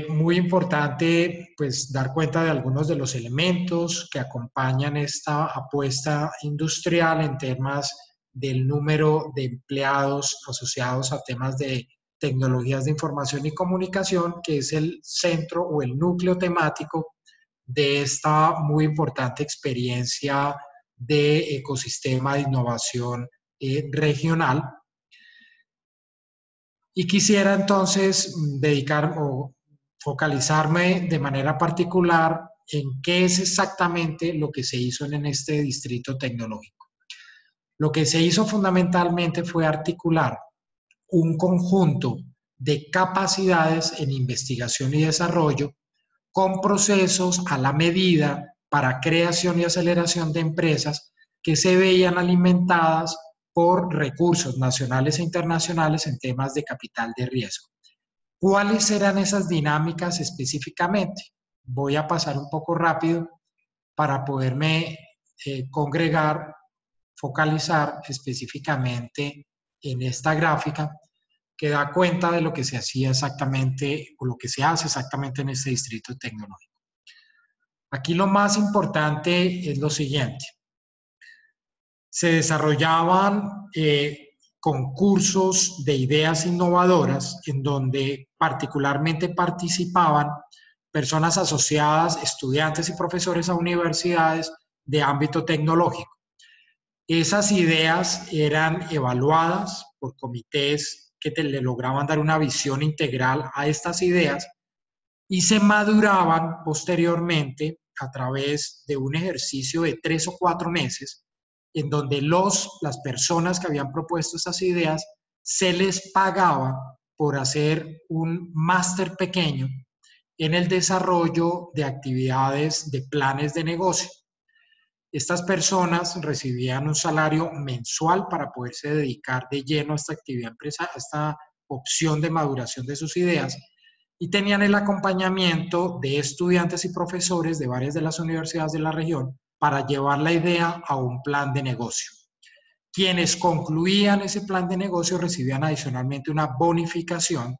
Muy importante pues dar cuenta de algunos de los elementos que acompañan esta apuesta industrial en temas del número de empleados asociados a temas de tecnologías de información y comunicación, que es el centro o el núcleo temático de esta muy importante experiencia de ecosistema de innovación regional. Y quisiera entonces dedicar o focalizarme de manera particular en qué es exactamente lo que se hizo en este distrito tecnológico. Lo que se hizo fundamentalmente fue articular un conjunto de capacidades en investigación y desarrollo con procesos a la medida para creación y aceleración de empresas que se veían alimentadas por recursos nacionales e internacionales en temas de capital de riesgo. ¿Cuáles eran esas dinámicas específicamente? Voy a pasar un poco rápido para poderme congregar, focalizar específicamente en esta gráfica que da cuenta de lo que se hacía exactamente o lo que se hace exactamente en este distrito tecnológico. Aquí lo más importante es lo siguiente. Se desarrollaban concursos de ideas innovadoras en donde particularmente participaban personas asociadas, estudiantes y profesores a universidades de ámbito tecnológico. Esas ideas eran evaluadas por comités que le lograban dar una visión integral a estas ideas y se maduraban posteriormente a través de un ejercicio de 3 o 4 meses en donde las personas que habían propuesto estas ideas se les pagaba por hacer un máster pequeño en el desarrollo de actividades de planes de negocio. Estas personas recibían un salario mensual para poderse dedicar de lleno a esta actividad empresarial, a esta opción de maduración de sus ideas, y tenían el acompañamiento de estudiantes y profesores de varias de las universidades de la región para llevar la idea a un plan de negocio. Quienes concluían ese plan de negocio recibían adicionalmente una bonificación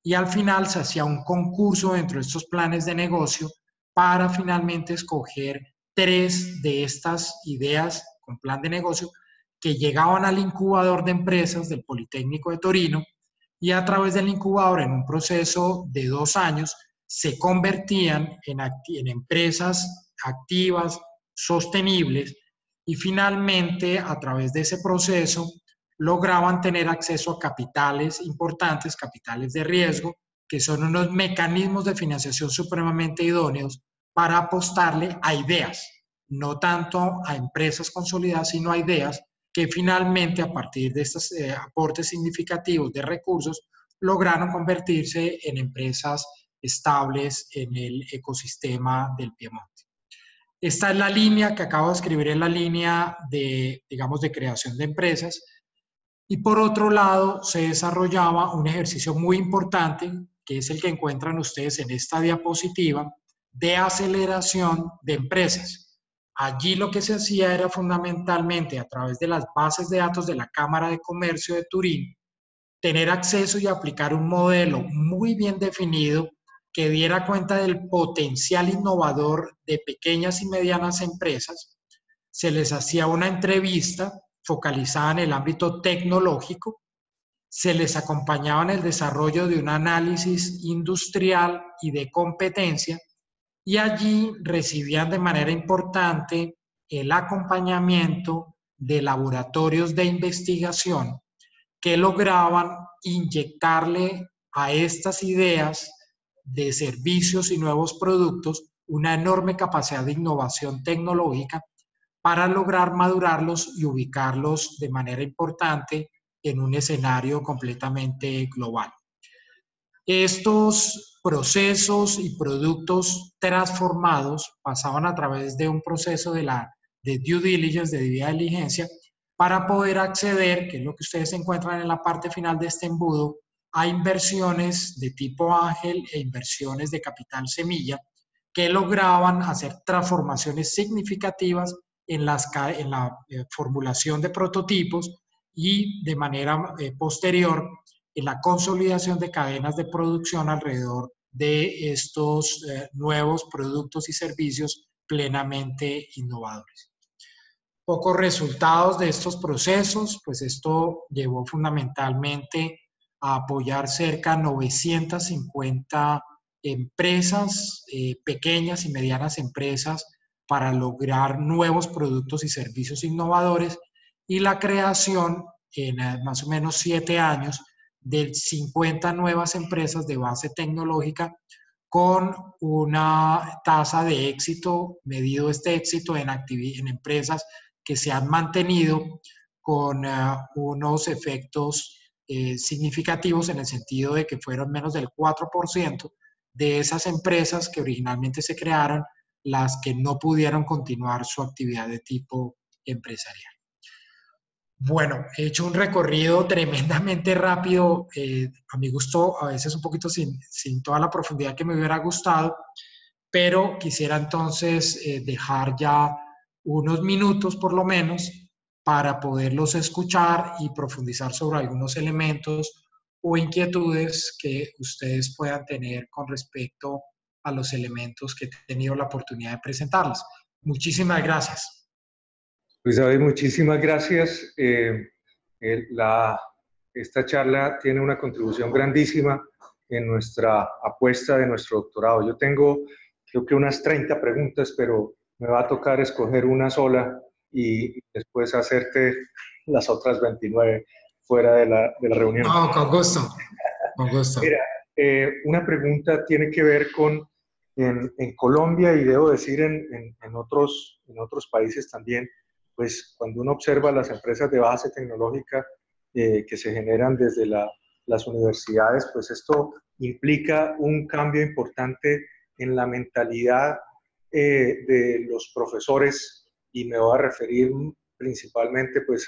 y al final se hacía un concurso dentro de estos planes de negocio para finalmente escoger 3 de estas ideas con plan de negocio que llegaban al incubador de empresas del Politécnico de Torino y a través del incubador en un proceso de 2 años se convertían en empresas activas, sostenibles y finalmente a través de ese proceso lograban tener acceso a capitales importantes, capitales de riesgo, que son unos mecanismos de financiación supremamente idóneos para apostarle a ideas, no tanto a empresas consolidadas, sino a ideas que finalmente a partir de estos aportes significativos de recursos lograron convertirse en empresas estables en el ecosistema del Piemonte. Esta es la línea que acabo de escribir, en la línea de, digamos, de creación de empresas. Y por otro lado, se desarrollaba un ejercicio muy importante, que es el que encuentran ustedes en esta diapositiva, de aceleración de empresas. Allí lo que se hacía era fundamentalmente a través de las bases de datos de la Cámara de Comercio de Turín, tener acceso y aplicar un modelo muy bien definido que diera cuenta del potencial innovador de pequeñas y medianas empresas. Se les hacía una entrevista focalizada en el ámbito tecnológico, se les acompañaba en el desarrollo de un análisis industrial y de competencia y allí recibían de manera importante el acompañamiento de laboratorios de investigación que lograban inyectarle a estas ideas de servicios y nuevos productos una enorme capacidad de innovación tecnológica para lograr madurarlos y ubicarlos de manera importante en un escenario completamente global. Estos procesos y productos transformados pasaban a través de un proceso de due diligence, de debida diligencia, para poder acceder, que es lo que ustedes encuentran en la parte final de este embudo, a inversiones de tipo ángel e inversiones de capital semilla que lograban hacer transformaciones significativas en la formulación de prototipos y de manera posterior en la consolidación de cadenas de producción alrededor de estos nuevos productos y servicios plenamente innovadores. Pocos resultados de estos procesos, pues esto llevó fundamentalmente a apoyar cerca de 950 empresas, pequeñas y medianas empresas, para lograr nuevos productos y servicios innovadores, y la creación en más o menos 7 años de 50 nuevas empresas de base tecnológica con una tasa de éxito, medido este éxito en empresas que se han mantenido con unos efectos significativos, en el sentido de que fueron menos del 4% de esas empresas que originalmente se crearon las que no pudieron continuar su actividad de tipo empresarial. Bueno, he hecho un recorrido tremendamente rápido, a mi gusto, a veces un poquito sin toda la profundidad que me hubiera gustado, pero quisiera entonces dejar ya unos minutos por lo menos para poderlos escuchar y profundizar sobre algunos elementos o inquietudes que ustedes puedan tener con respecto a los elementos que he tenido la oportunidad de presentarles. Muchísimas gracias. Luis David, muchísimas gracias. Esta charla tiene una contribución grandísima en nuestra apuesta de nuestro doctorado. Yo tengo, creo que unas 30 preguntas, pero me va a tocar escoger una sola y después hacerte las otras 29 fuera de la reunión. No, con gusto, con gusto. Mira, una pregunta tiene que ver con, en Colombia, y debo decir en otros países también, pues cuando uno observa las empresas de base tecnológica que se generan desde las universidades, pues esto implica un cambio importante en la mentalidad de los profesores, y me voy a referir principalmente pues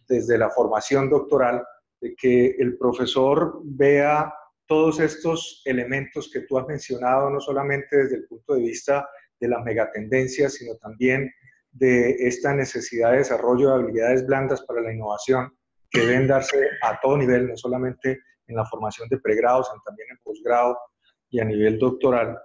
desde la formación doctoral, de que el profesor vea todos estos elementos que tú has mencionado, no solamente desde el punto de vista de las megatendencias, sino también de esta necesidad de desarrollo de habilidades blandas para la innovación, que deben darse a todo nivel, no solamente en la formación de pregrado, sino también en posgrado y a nivel doctoral.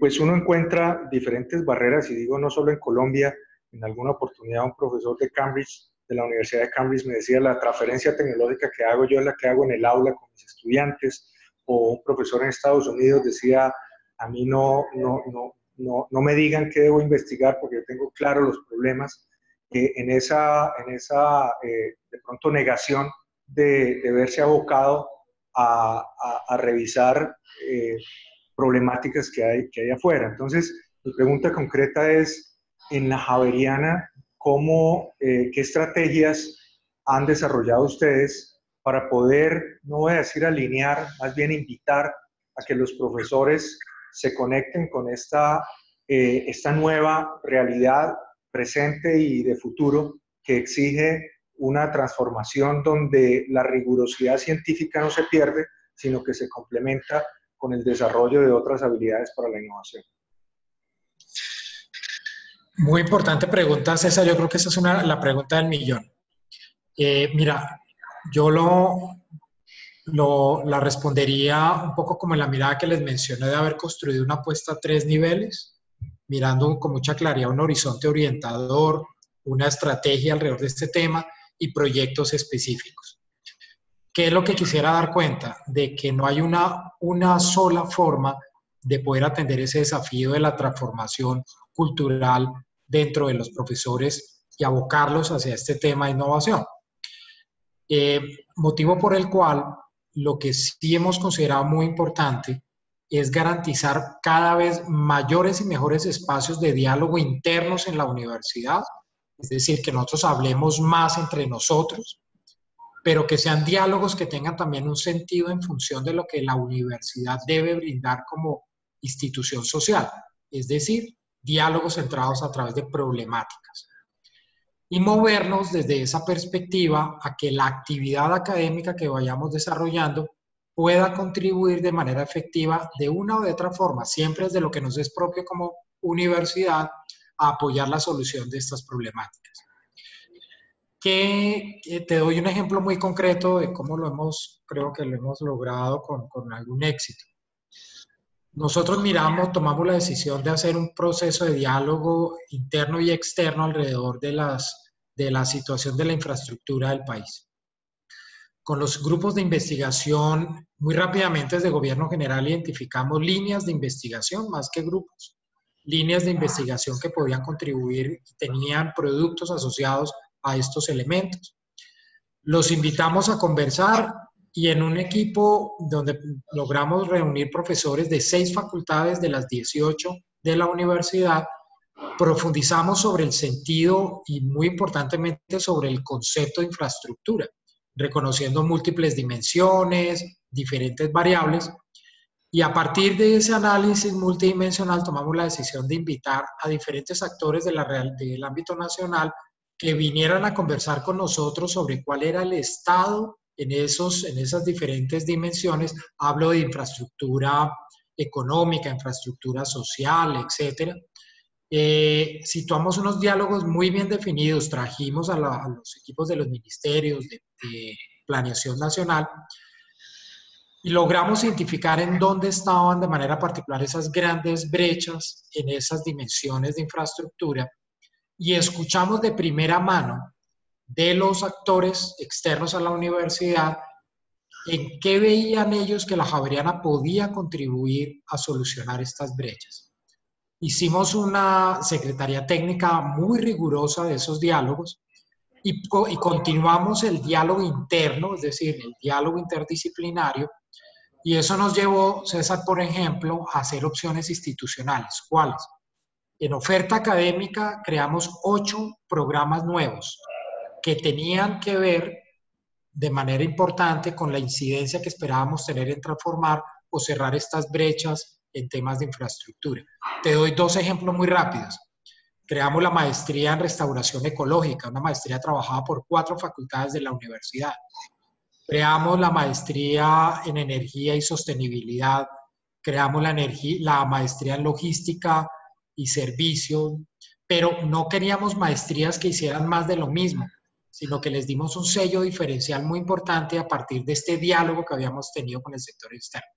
Pues uno encuentra diferentes barreras, y digo no solo en Colombia. En alguna oportunidad un profesor de Cambridge, de la Universidad de Cambridge, me decía: la transferencia tecnológica que hago yo es la que hago en el aula con mis estudiantes. O un profesor en Estados Unidos decía: a mí no me digan qué debo investigar, porque yo tengo claro los problemas. En esa de pronto negación de verse abocado a revisar problemáticas que hay afuera. Entonces, mi pregunta concreta es: en la Javeriana, ¿qué estrategias han desarrollado ustedes para poder, no voy a decir alinear, más bien invitar a que los profesores se conecten con esta nueva realidad presente y de futuro, que exige una transformación donde la rigurosidad científica no se pierde, sino que se complementa con el desarrollo de otras habilidades para la innovación? Muy importante pregunta, César. Yo creo que esa es la pregunta del millón. Mira, yo la respondería un poco como en la mirada que les mencioné, de haber construido una apuesta a 3 niveles, mirando con mucha claridad un horizonte orientador, una estrategia alrededor de este tema y proyectos específicos. ¿Qué es lo que quisiera dar cuenta? De que no hay una sola forma de poder atender ese desafío de la transformación cultural dentro de los profesores y abocarlos hacia este tema de innovación. Motivo por el cual lo que sí hemos considerado muy importante es garantizar cada vez mayores y mejores espacios de diálogo internos en la universidad, es decir, que nosotros hablemos más entre nosotros, pero que sean diálogos que tengan también un sentido en función de lo que la universidad debe brindar como institución social, es decir, diálogos centrados a través de problemáticas. Y movernos desde esa perspectiva a que la actividad académica que vayamos desarrollando pueda contribuir de manera efectiva de una o de otra forma, siempre desde lo que nos es propio como universidad, a apoyar la solución de estas problemáticas. Te doy un ejemplo muy concreto de cómo creo que lo hemos logrado con algún éxito. Nosotros tomamos la decisión de hacer un proceso de diálogo interno y externo alrededor de la situación de la infraestructura del país. Con los grupos de investigación, muy rápidamente desde Gobierno General identificamos líneas de investigación, más que grupos, líneas de investigación que podían contribuir y tenían productos asociados a estos elementos. Los invitamos a conversar y en un equipo donde logramos reunir profesores de 6 facultades de las 18 de la universidad, profundizamos sobre el sentido y muy importantemente sobre el concepto de infraestructura, reconociendo múltiples dimensiones, diferentes variables, y a partir de ese análisis multidimensional tomamos la decisión de invitar a diferentes actores del ámbito nacional que vinieran a conversar con nosotros sobre cuál era el estado en esas diferentes dimensiones. Hablo de infraestructura económica, infraestructura social, etcétera. Situamos unos diálogos muy bien definidos, trajimos a los equipos de los ministerios de planeación nacional y logramos identificar en dónde estaban de manera particular esas grandes brechas en esas dimensiones de infraestructura y escuchamos de primera mano de los actores externos a la universidad en qué veían ellos que la Javeriana podía contribuir a solucionar estas brechas. Hicimos una secretaría técnica muy rigurosa de esos diálogos y continuamos el diálogo interno, es decir, el diálogo interdisciplinario, y eso nos llevó, César, por ejemplo, a hacer opciones institucionales. ¿Cuáles? En oferta académica creamos 8 programas nuevos que tenían que ver de manera importante con la incidencia que esperábamos tener en transformar o cerrar estas brechas en temas de infraestructura. Te doy 2 ejemplos muy rápidos. Creamos la maestría en restauración ecológica, una maestría trabajada por 4 facultades de la universidad. Creamos la maestría en energía y sostenibilidad, creamos la maestría en logística y servicio, pero no queríamos maestrías que hicieran más de lo mismo, sino que les dimos un sello diferencial muy importante a partir de este diálogo que habíamos tenido con el sector externo.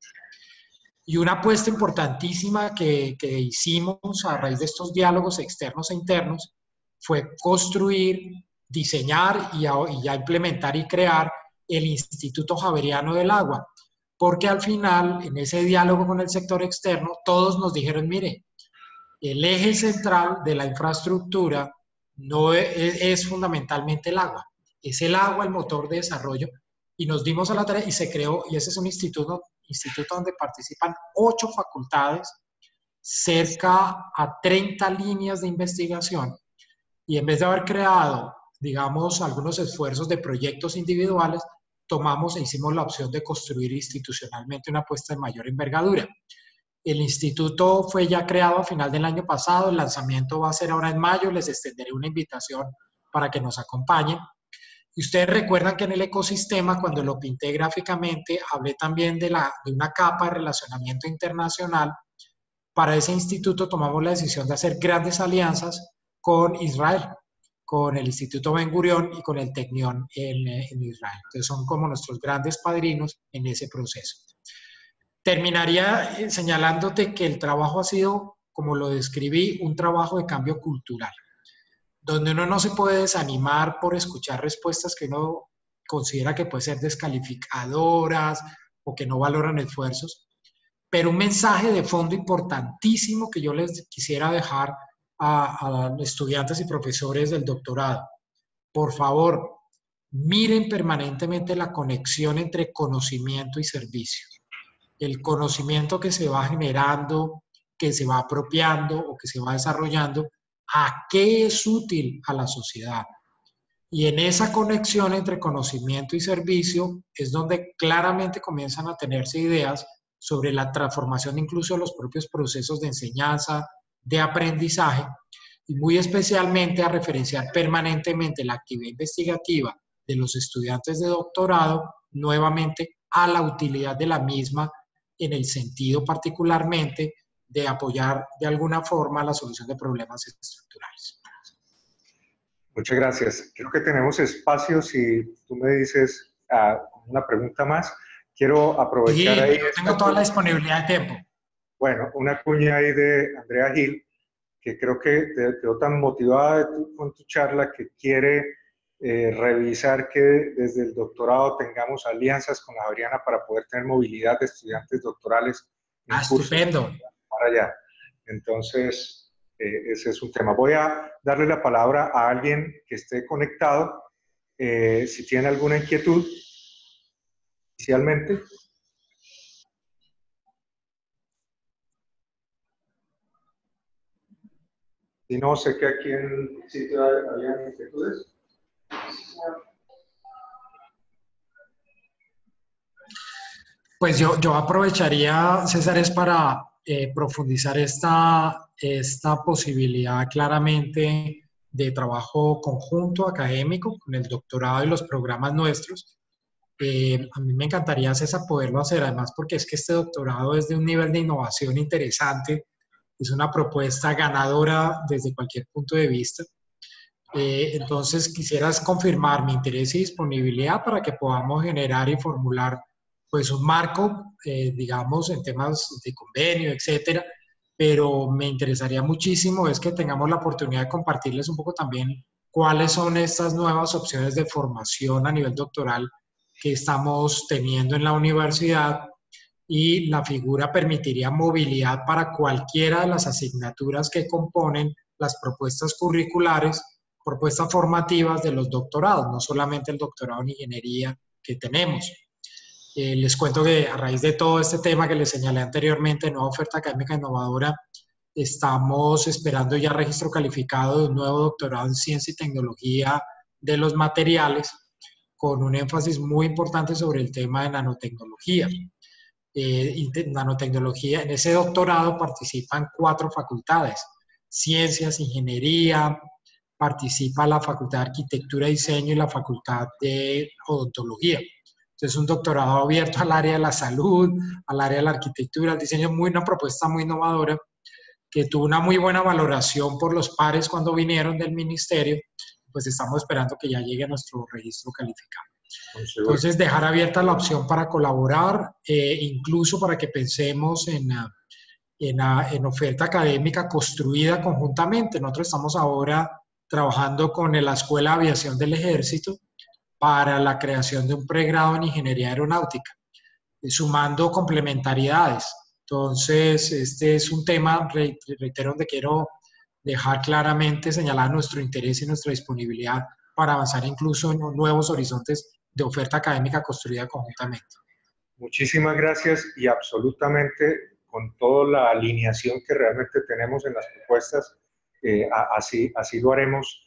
Y una apuesta importantísima que hicimos a raíz de estos diálogos externos e internos fue construir, diseñar y ya implementar y crear el Instituto Javeriano del Agua, porque al final, en ese diálogo con el sector externo, todos nos dijeron, mire, el eje central de la infraestructura no es fundamentalmente el agua, es el agua el motor de desarrollo, y nos dimos a la tarea y se creó, y ese es un instituto donde participan 8 facultades, cerca a 30 líneas de investigación, y en vez de haber creado, digamos, algunos esfuerzos de proyectos individuales, tomamos e hicimos la opción de construir institucionalmente una apuesta de mayor envergadura. El instituto fue ya creado a final del año pasado, el lanzamiento va a ser ahora en mayo, les extenderé una invitación para que nos acompañen. Y ustedes recuerdan que en el ecosistema, cuando lo pinté gráficamente, hablé también de una capa de relacionamiento internacional. Para ese instituto tomamos la decisión de hacer grandes alianzas con Israel, con el Instituto Ben Gurión y con el Tecnión en Israel. Entonces son como nuestros grandes padrinos en ese proceso. Terminaría señalándote que el trabajo ha sido, como lo describí, un trabajo de cambio cultural, donde uno no se puede desanimar por escuchar respuestas que uno considera que pueden ser descalificadoras o que no valoran esfuerzos, pero un mensaje de fondo importantísimo que yo les quisiera dejar a estudiantes y profesores del doctorado. Por favor, miren permanentemente la conexión entre conocimiento y servicio. El conocimiento que se va generando, que se va apropiando o que se va desarrollando, ¿a qué es útil a la sociedad? Y en esa conexión entre conocimiento y servicio es donde claramente comienzan a tenerse ideas sobre la transformación incluso de los propios procesos de enseñanza, de aprendizaje, y muy especialmente a referenciar permanentemente la actividad investigativa de los estudiantes de doctorado nuevamente a la utilidad de la misma en el sentido particularmente de apoyar de alguna forma la solución de problemas estructurales. Muchas gracias. Creo que tenemos espacio, si tú me dices una pregunta más. Quiero aprovechar ahí. Yo tengo toda la disponibilidad de tiempo. Bueno, una cuña ahí de Andrea Gil, que creo que te quedó tan motivada con tu charla que quiere revisar que desde el doctorado tengamos alianzas con la Javeriana para poder tener movilidad de estudiantes doctorales en cursos Estupendo. para allá. Entonces, ese es un tema. Voy a darle la palabra a alguien que esté conectado, si tiene alguna inquietud, inicialmente. Si no, sé que aquí en el sitio había inquietudes. Pues yo aprovecharía, César, es para profundizar esta posibilidad claramente de trabajo conjunto académico con el doctorado y los programas nuestros. A mí me encantaría, César, poderlo hacer, además porque es que este doctorado es de un nivel de innovación interesante, es una propuesta ganadora desde cualquier punto de vista. Entonces, quisieras confirmar mi interés y disponibilidad para que podamos generar y formular pues un marco, digamos, en temas de convenio, etcétera, pero me interesaría muchísimo es que tengamos la oportunidad de compartirles un poco también cuáles son estas nuevas opciones de formación a nivel doctoral que estamos teniendo en la universidad, y la figura permitiría movilidad para cualquiera de las asignaturas que componen las propuestas curriculares, propuestas formativas de los doctorados, no solamente el doctorado en ingeniería que tenemos. Les cuento que a raíz de todo este tema que les señalé anteriormente, nueva oferta académica innovadora, estamos esperando ya registro calificado de un nuevo doctorado en ciencia y tecnología de los materiales, con un énfasis muy importante sobre el tema de nanotecnología. Nanotecnología, en ese doctorado participan 4 facultades: ciencias, ingeniería, participa la Facultad de Arquitectura y Diseño y la Facultad de Odontología. Entonces, un doctorado abierto al área de la salud, al área de la arquitectura, al diseño, una propuesta muy innovadora que tuvo una muy buena valoración por los pares cuando vinieron del ministerio. Pues estamos esperando que ya llegue a nuestro registro calificado. Entonces, dejar abierta la opción para colaborar, incluso para que pensemos en oferta académica construida conjuntamente. Nosotros estamos ahora trabajando con la Escuela de Aviación del Ejército para la creación de un pregrado en Ingeniería Aeronáutica, sumando complementariedades. Entonces, este es un tema, reitero, donde quiero dejar claramente señalar nuestro interés y nuestra disponibilidad para avanzar incluso en nuevos horizontes de oferta académica construida conjuntamente. Muchísimas gracias, y absolutamente con toda la alineación que realmente tenemos en las propuestas, así lo haremos.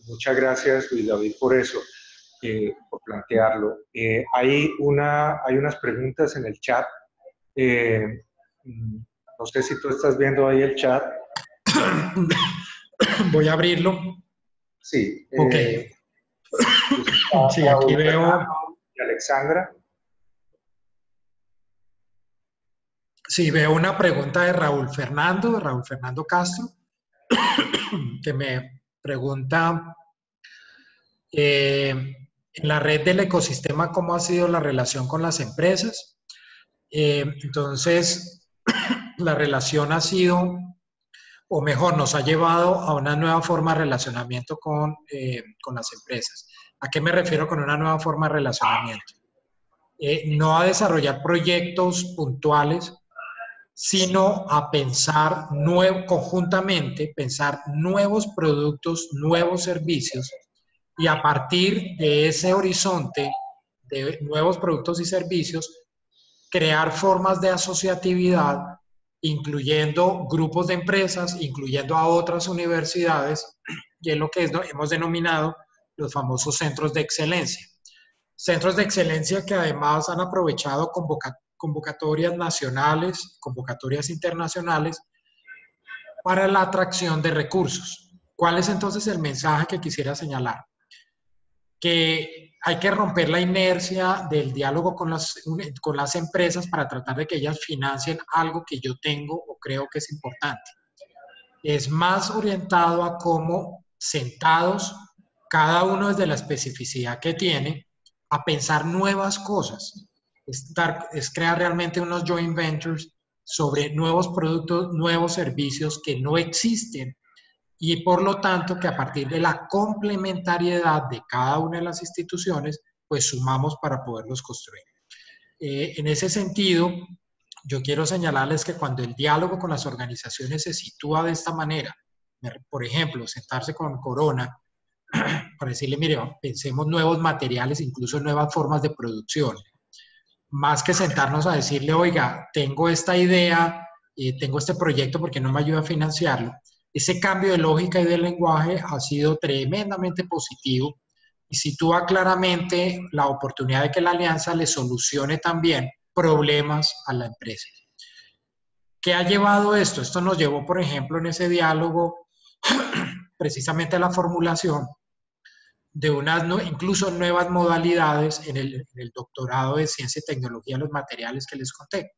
Muchas gracias, Luis David, por eso, por plantearlo. Hay unas preguntas en el chat. No sé si tú estás viendo ahí el chat. Voy a abrirlo. Sí. Ok. Sí, aquí veo. Y Alexandra. Sí, veo una pregunta de Raúl Fernando Castro, que me pregunta, en la red del ecosistema, ¿cómo ha sido la relación con las empresas? Entonces, la relación ha sido, o mejor, nos ha llevado a una nueva forma de relacionamiento con las empresas. ¿A qué me refiero con una nueva forma de relacionamiento? No a desarrollar proyectos puntuales, sino a pensar conjuntamente, pensar nuevos productos, nuevos servicios, y a partir de ese horizonte de nuevos productos y servicios, crear formas de asociatividad, incluyendo grupos de empresas, incluyendo a otras universidades, y es lo que hemos denominado los famosos centros de excelencia. Centros de excelencia que además han aprovechado convocatorias nacionales, convocatorias internacionales para la atracción de recursos. ¿Cuál es entonces el mensaje que quisiera señalar? Que hay que romper la inercia del diálogo con las empresas para tratar de que ellas financien algo que yo tengo o creo que es importante. Es más orientado a cómo, sentados, cada uno desde la especificidad que tiene, a pensar nuevas cosas. Es crear realmente unos joint ventures sobre nuevos productos, nuevos servicios que no existen y por lo tanto que a partir de la complementariedad de cada una de las instituciones, pues sumamos para poderlos construir. En ese sentido, yo quiero señalarles que cuando el diálogo con las organizaciones se sitúa de esta manera, por ejemplo, sentarse con Corona para decirle, mire, pensemos nuevos materiales, incluso nuevas formas de producción, más que sentarnos a decirle, oiga, tengo esta idea, tengo este proyecto, ¿porque no me ayuda a financiarlo? Ese cambio de lógica y de lenguaje ha sido tremendamente positivo y sitúa claramente la oportunidad de que la alianza le solucione también problemas a la empresa. ¿Qué ha llevado esto? Esto nos llevó, por ejemplo, en ese diálogo precisamente a la formulación de unas incluso nuevas modalidades en el doctorado de Ciencia y Tecnología de los Materiales que les conté.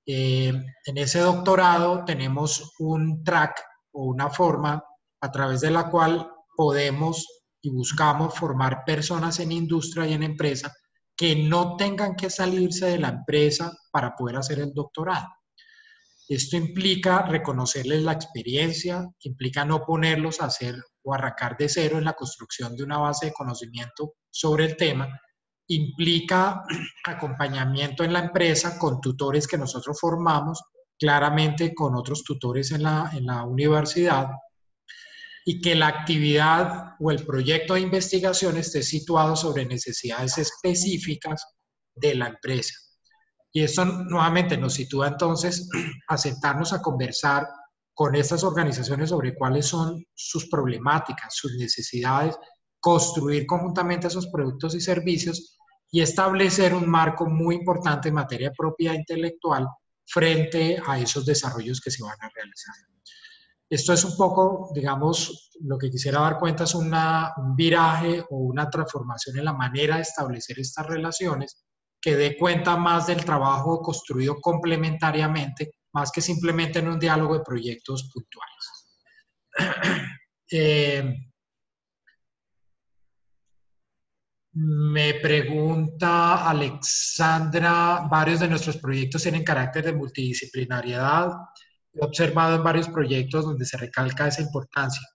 En ese doctorado tenemos un track o una forma a través de la cual podemos y buscamos formar personas en industria y en empresa que no tengan que salirse de la empresa para poder hacer el doctorado. Esto implica reconocerles la experiencia, implica no ponerlos a hacer o arrancar de cero en la construcción de una base de conocimiento sobre el tema, implica acompañamiento en la empresa con tutores que nosotros formamos, claramente con otros tutores en la universidad, y que la actividad o el proyecto de investigación esté situado sobre necesidades específicas de la empresa. Y esto nuevamente nos sitúa entonces a sentarnos a conversar con estas organizaciones sobre cuáles son sus problemáticas, sus necesidades, construir conjuntamente esos productos y servicios y establecer un marco muy importante en materia de propiedad intelectual frente a esos desarrollos que se van a realizar. Esto es un poco, digamos, lo que quisiera dar cuenta es un viraje o una transformación en la manera de establecer estas relaciones que dé cuenta más del trabajo construido complementariamente, más que simplemente en un diálogo de proyectos puntuales. Me pregunta Alexandra, varios de nuestros proyectos tienen carácter de multidisciplinariedad. He observado en varios proyectos donde se recalca esa importancia.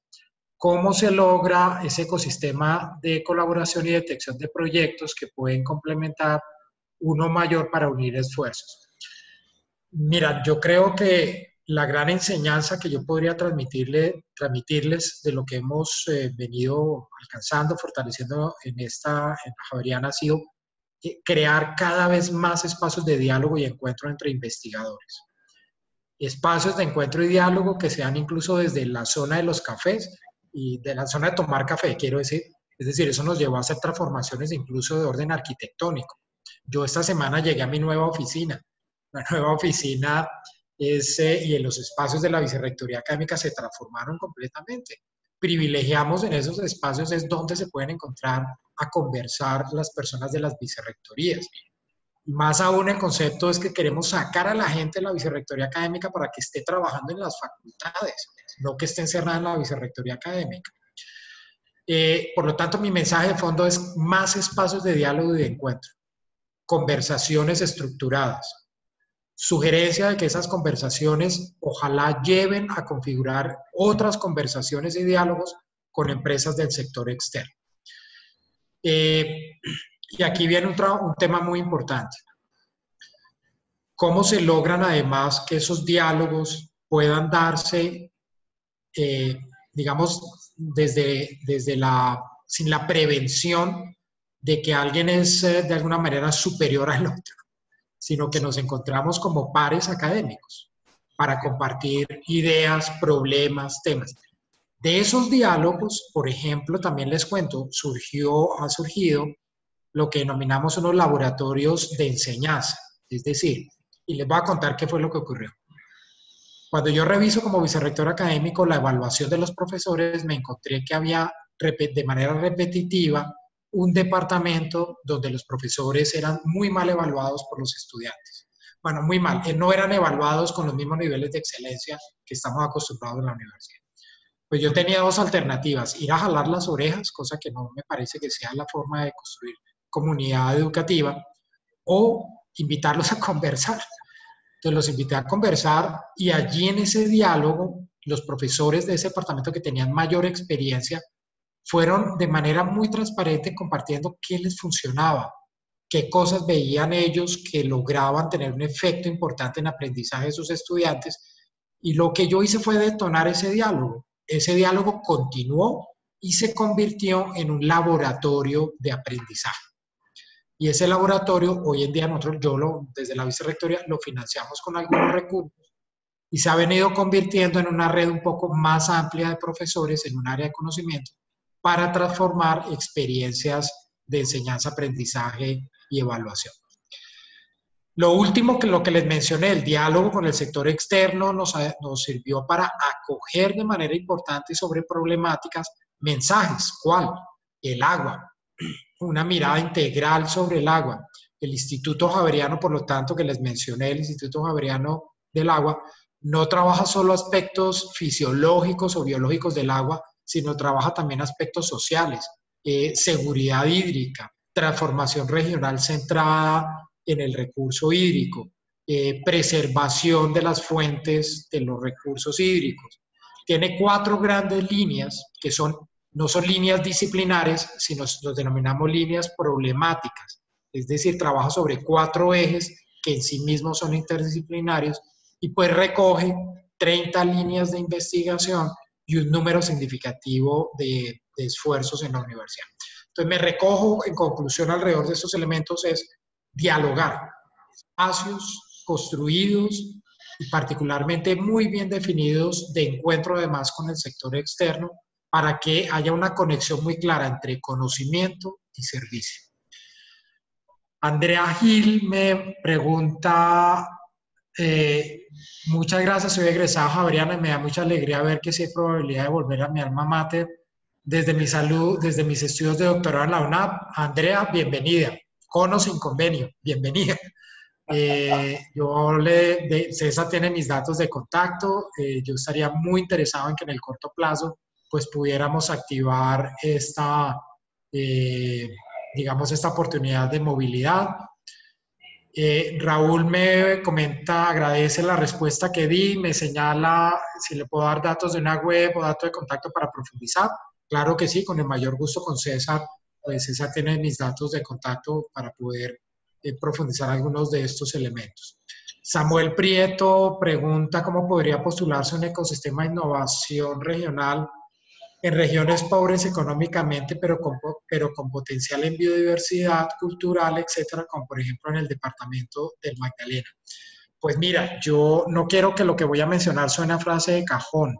¿Cómo se logra ese ecosistema de colaboración y detección de proyectos que pueden complementar uno mayor para unir esfuerzos? Mira, yo creo que la gran enseñanza que yo podría transmitirles de lo que hemos venido alcanzando, fortaleciendo en la Javeriana ha sido crear cada vez más espacios de diálogo y encuentro entre investigadores. Espacios de encuentro y diálogo que sean incluso desde la zona de los cafés y de la zona de tomar café, quiero decir. Es decir, eso nos llevó a hacer transformaciones incluso de orden arquitectónico. Yo esta semana llegué a mi nueva oficina. La nueva oficina y en los espacios de la Vicerrectoría Académica se transformaron completamente. Privilegiamos en esos espacios es donde se pueden encontrar a conversar las personas de las vicerrectorías. Más aún el concepto es que queremos sacar a la gente de la Vicerrectoría Académica para que esté trabajando en las facultades, no que esté encerrada en la Vicerrectoría Académica. Por lo tanto, mi mensaje de fondo es más espacios de diálogo y de encuentro, conversaciones estructuradas, sugerencia de que esas conversaciones ojalá lleven a configurar otras conversaciones y diálogos con empresas del sector externo. Y aquí viene un tema muy importante. ¿Cómo se logran además que esos diálogos puedan darse, digamos, sin la prevención de que alguien es de alguna manera superior al otro, sino que nos encontramos como pares académicos para compartir ideas, problemas, temas? De esos diálogos, por ejemplo, también les cuento, ha surgido lo que denominamos unos laboratorios de enseñanza, es decir, y les voy a contar qué fue lo que ocurrió. Cuando yo reviso como vicerrector académico la evaluación de los profesores, me encontré que había de manera repetitiva un departamento donde los profesores eran muy mal evaluados por los estudiantes. Bueno, muy mal, no eran evaluados con los mismos niveles de excelencia que estamos acostumbrados en la universidad. Pues yo tenía dos alternativas, ir a jalar las orejas, cosa que no me parece que sea la forma de construir comunidad educativa, o invitarlos a conversar. Entonces los invité a conversar y allí en ese diálogo los profesores de ese departamento que tenían mayor experiencia fueron de manera muy transparente compartiendo qué les funcionaba, qué cosas veían ellos que lograban tener un efecto importante en el aprendizaje de sus estudiantes. Y lo que yo hice fue detonar ese diálogo. Ese diálogo continuó y se convirtió en un laboratorio de aprendizaje. Y ese laboratorio, hoy en día nosotros, desde la vicerrectoría, lo financiamos con algunos recursos y se ha venido convirtiendo en una red un poco más amplia de profesores en un área de conocimiento para transformar experiencias de enseñanza, aprendizaje y evaluación. Lo último lo que les mencioné, el diálogo con el sector externo nos sirvió para acoger de manera importante sobre problemáticas mensajes. ¿Cuál? El agua. Una mirada integral sobre el agua. El Instituto Javeriano, por lo tanto, que les mencioné, el Instituto Javeriano del Agua, no trabaja solo aspectos fisiológicos o biológicos del agua, sino trabaja también aspectos sociales, seguridad hídrica, transformación regional centrada en el recurso hídrico, preservación de las fuentes de los recursos hídricos. Tiene 4 grandes líneas que no son líneas disciplinares, sino los denominamos líneas problemáticas. Es decir, trabaja sobre 4 ejes que en sí mismos son interdisciplinarios y pues recoge 30 líneas de investigación y un número significativo de esfuerzos en la universidad. Entonces me recojo en conclusión alrededor de estos elementos es dialogar, espacios construidos y particularmente muy bien definidos de encuentro además con el sector externo para que haya una conexión muy clara entre conocimiento y servicio. Andrea Gil me pregunta, muchas gracias, soy egresada javeriana y me da mucha alegría ver que sí hay probabilidad de volver a mi alma mater desde mi salud, desde mis estudios de doctorado en la UNAP. Andrea, bienvenida. Con o sin convenio, bienvenida. César tiene mis datos de contacto. Yo estaría muy interesado en que en el corto plazo pues pudiéramos activar digamos, esta oportunidad de movilidad. Raúl me comenta, agradece la respuesta que di, me señala si le puedo dar datos de una web o datos de contacto para profundizar. Claro que sí, con el mayor gusto con César. Pues César tiene mis datos de contacto para poder profundizar algunos de estos elementos. Samuel Prieto pregunta cómo podría postularse un ecosistema de innovación regional en regiones pobres económicamente, pero con potencial en biodiversidad cultural, etcétera, como por ejemplo en el departamento del Magdalena. Pues mira, yo no quiero que lo que voy a mencionar suene a frase de cajón,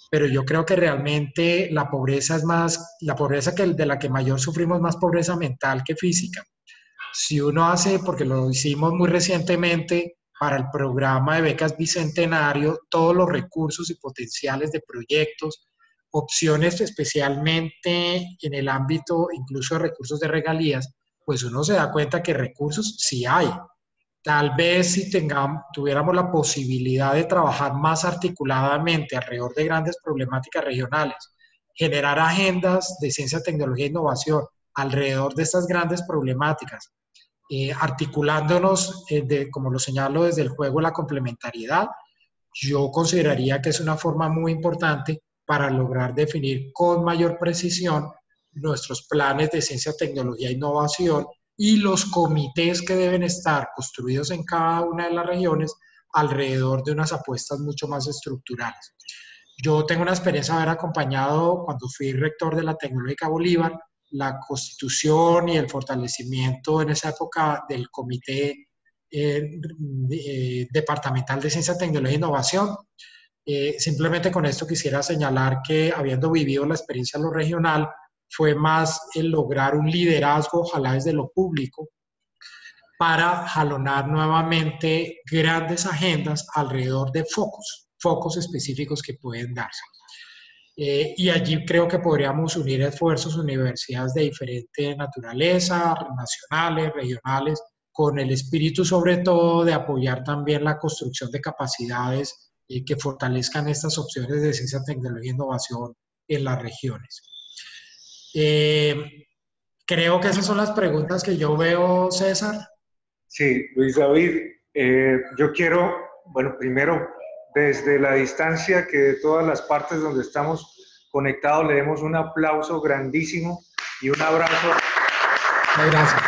pero yo creo que realmente la pobreza es más, la pobreza de la que mayor sufrimos más pobreza mental que física. Si uno hace, porque lo hicimos muy recientemente para el programa de becas Bicentenario, todos los recursos y potenciales de proyectos, opciones especialmente en el ámbito incluso de recursos de regalías, pues uno se da cuenta que recursos sí hay. Tal vez si tuviéramos la posibilidad de trabajar más articuladamente alrededor de grandes problemáticas regionales, generar agendas de ciencia, tecnología e innovación alrededor de estas grandes problemáticas, articulándonos, como lo señalo, desde el juego de la complementariedad, yo consideraría que es una forma muy importante para lograr definir con mayor precisión nuestros planes de ciencia, tecnología e innovación y los comités que deben estar construidos en cada una de las regiones alrededor de unas apuestas mucho más estructurales. Yo tengo una experiencia de haber acompañado, cuando fui rector de la Tecnológica Bolívar, la constitución y el fortalecimiento en esa época del Comité Departamental de Ciencia, Tecnología e Innovación. Simplemente con esto quisiera señalar que, habiendo vivido la experiencia en lo regional, fue más el lograr un liderazgo, ojalá desde lo público, para jalonar nuevamente grandes agendas alrededor de focos específicos que pueden darse. Y allí creo que podríamos unir esfuerzos universidades de diferente naturaleza, nacionales, regionales, con el espíritu sobre todo de apoyar también la construcción de capacidades que fortalezcan estas opciones de ciencia, tecnología e innovación en las regiones. Creo que esas son las preguntas que yo veo, César. Sí, Luis David, yo quiero, bueno, primero desde la distancia, que de todas las partes donde estamos conectados le demos un aplauso grandísimo y un abrazo. Muchas gracias.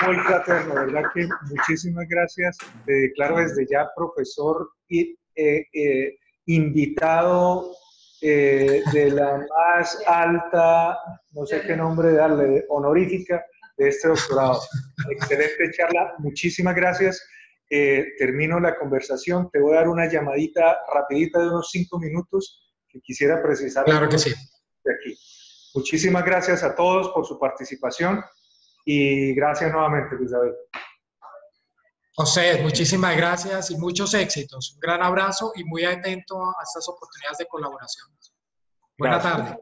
Muy fraterno, ¿verdad? Que muchísimas gracias. Te declaro desde ya profesor y invitado de la más alta, no sé qué nombre darle, honorífica de este doctorado. Excelente charla, muchísimas gracias. Termino la conversación, te voy a dar una llamadita rapidita de unos 5 minutos que quisiera precisar. Claro que sí. De aquí. Muchísimas gracias a todos por su participación y gracias nuevamente, Isabel. José, muchísimas gracias y muchos éxitos. Un gran abrazo y muy atento a estas oportunidades de colaboración. Buena tarde.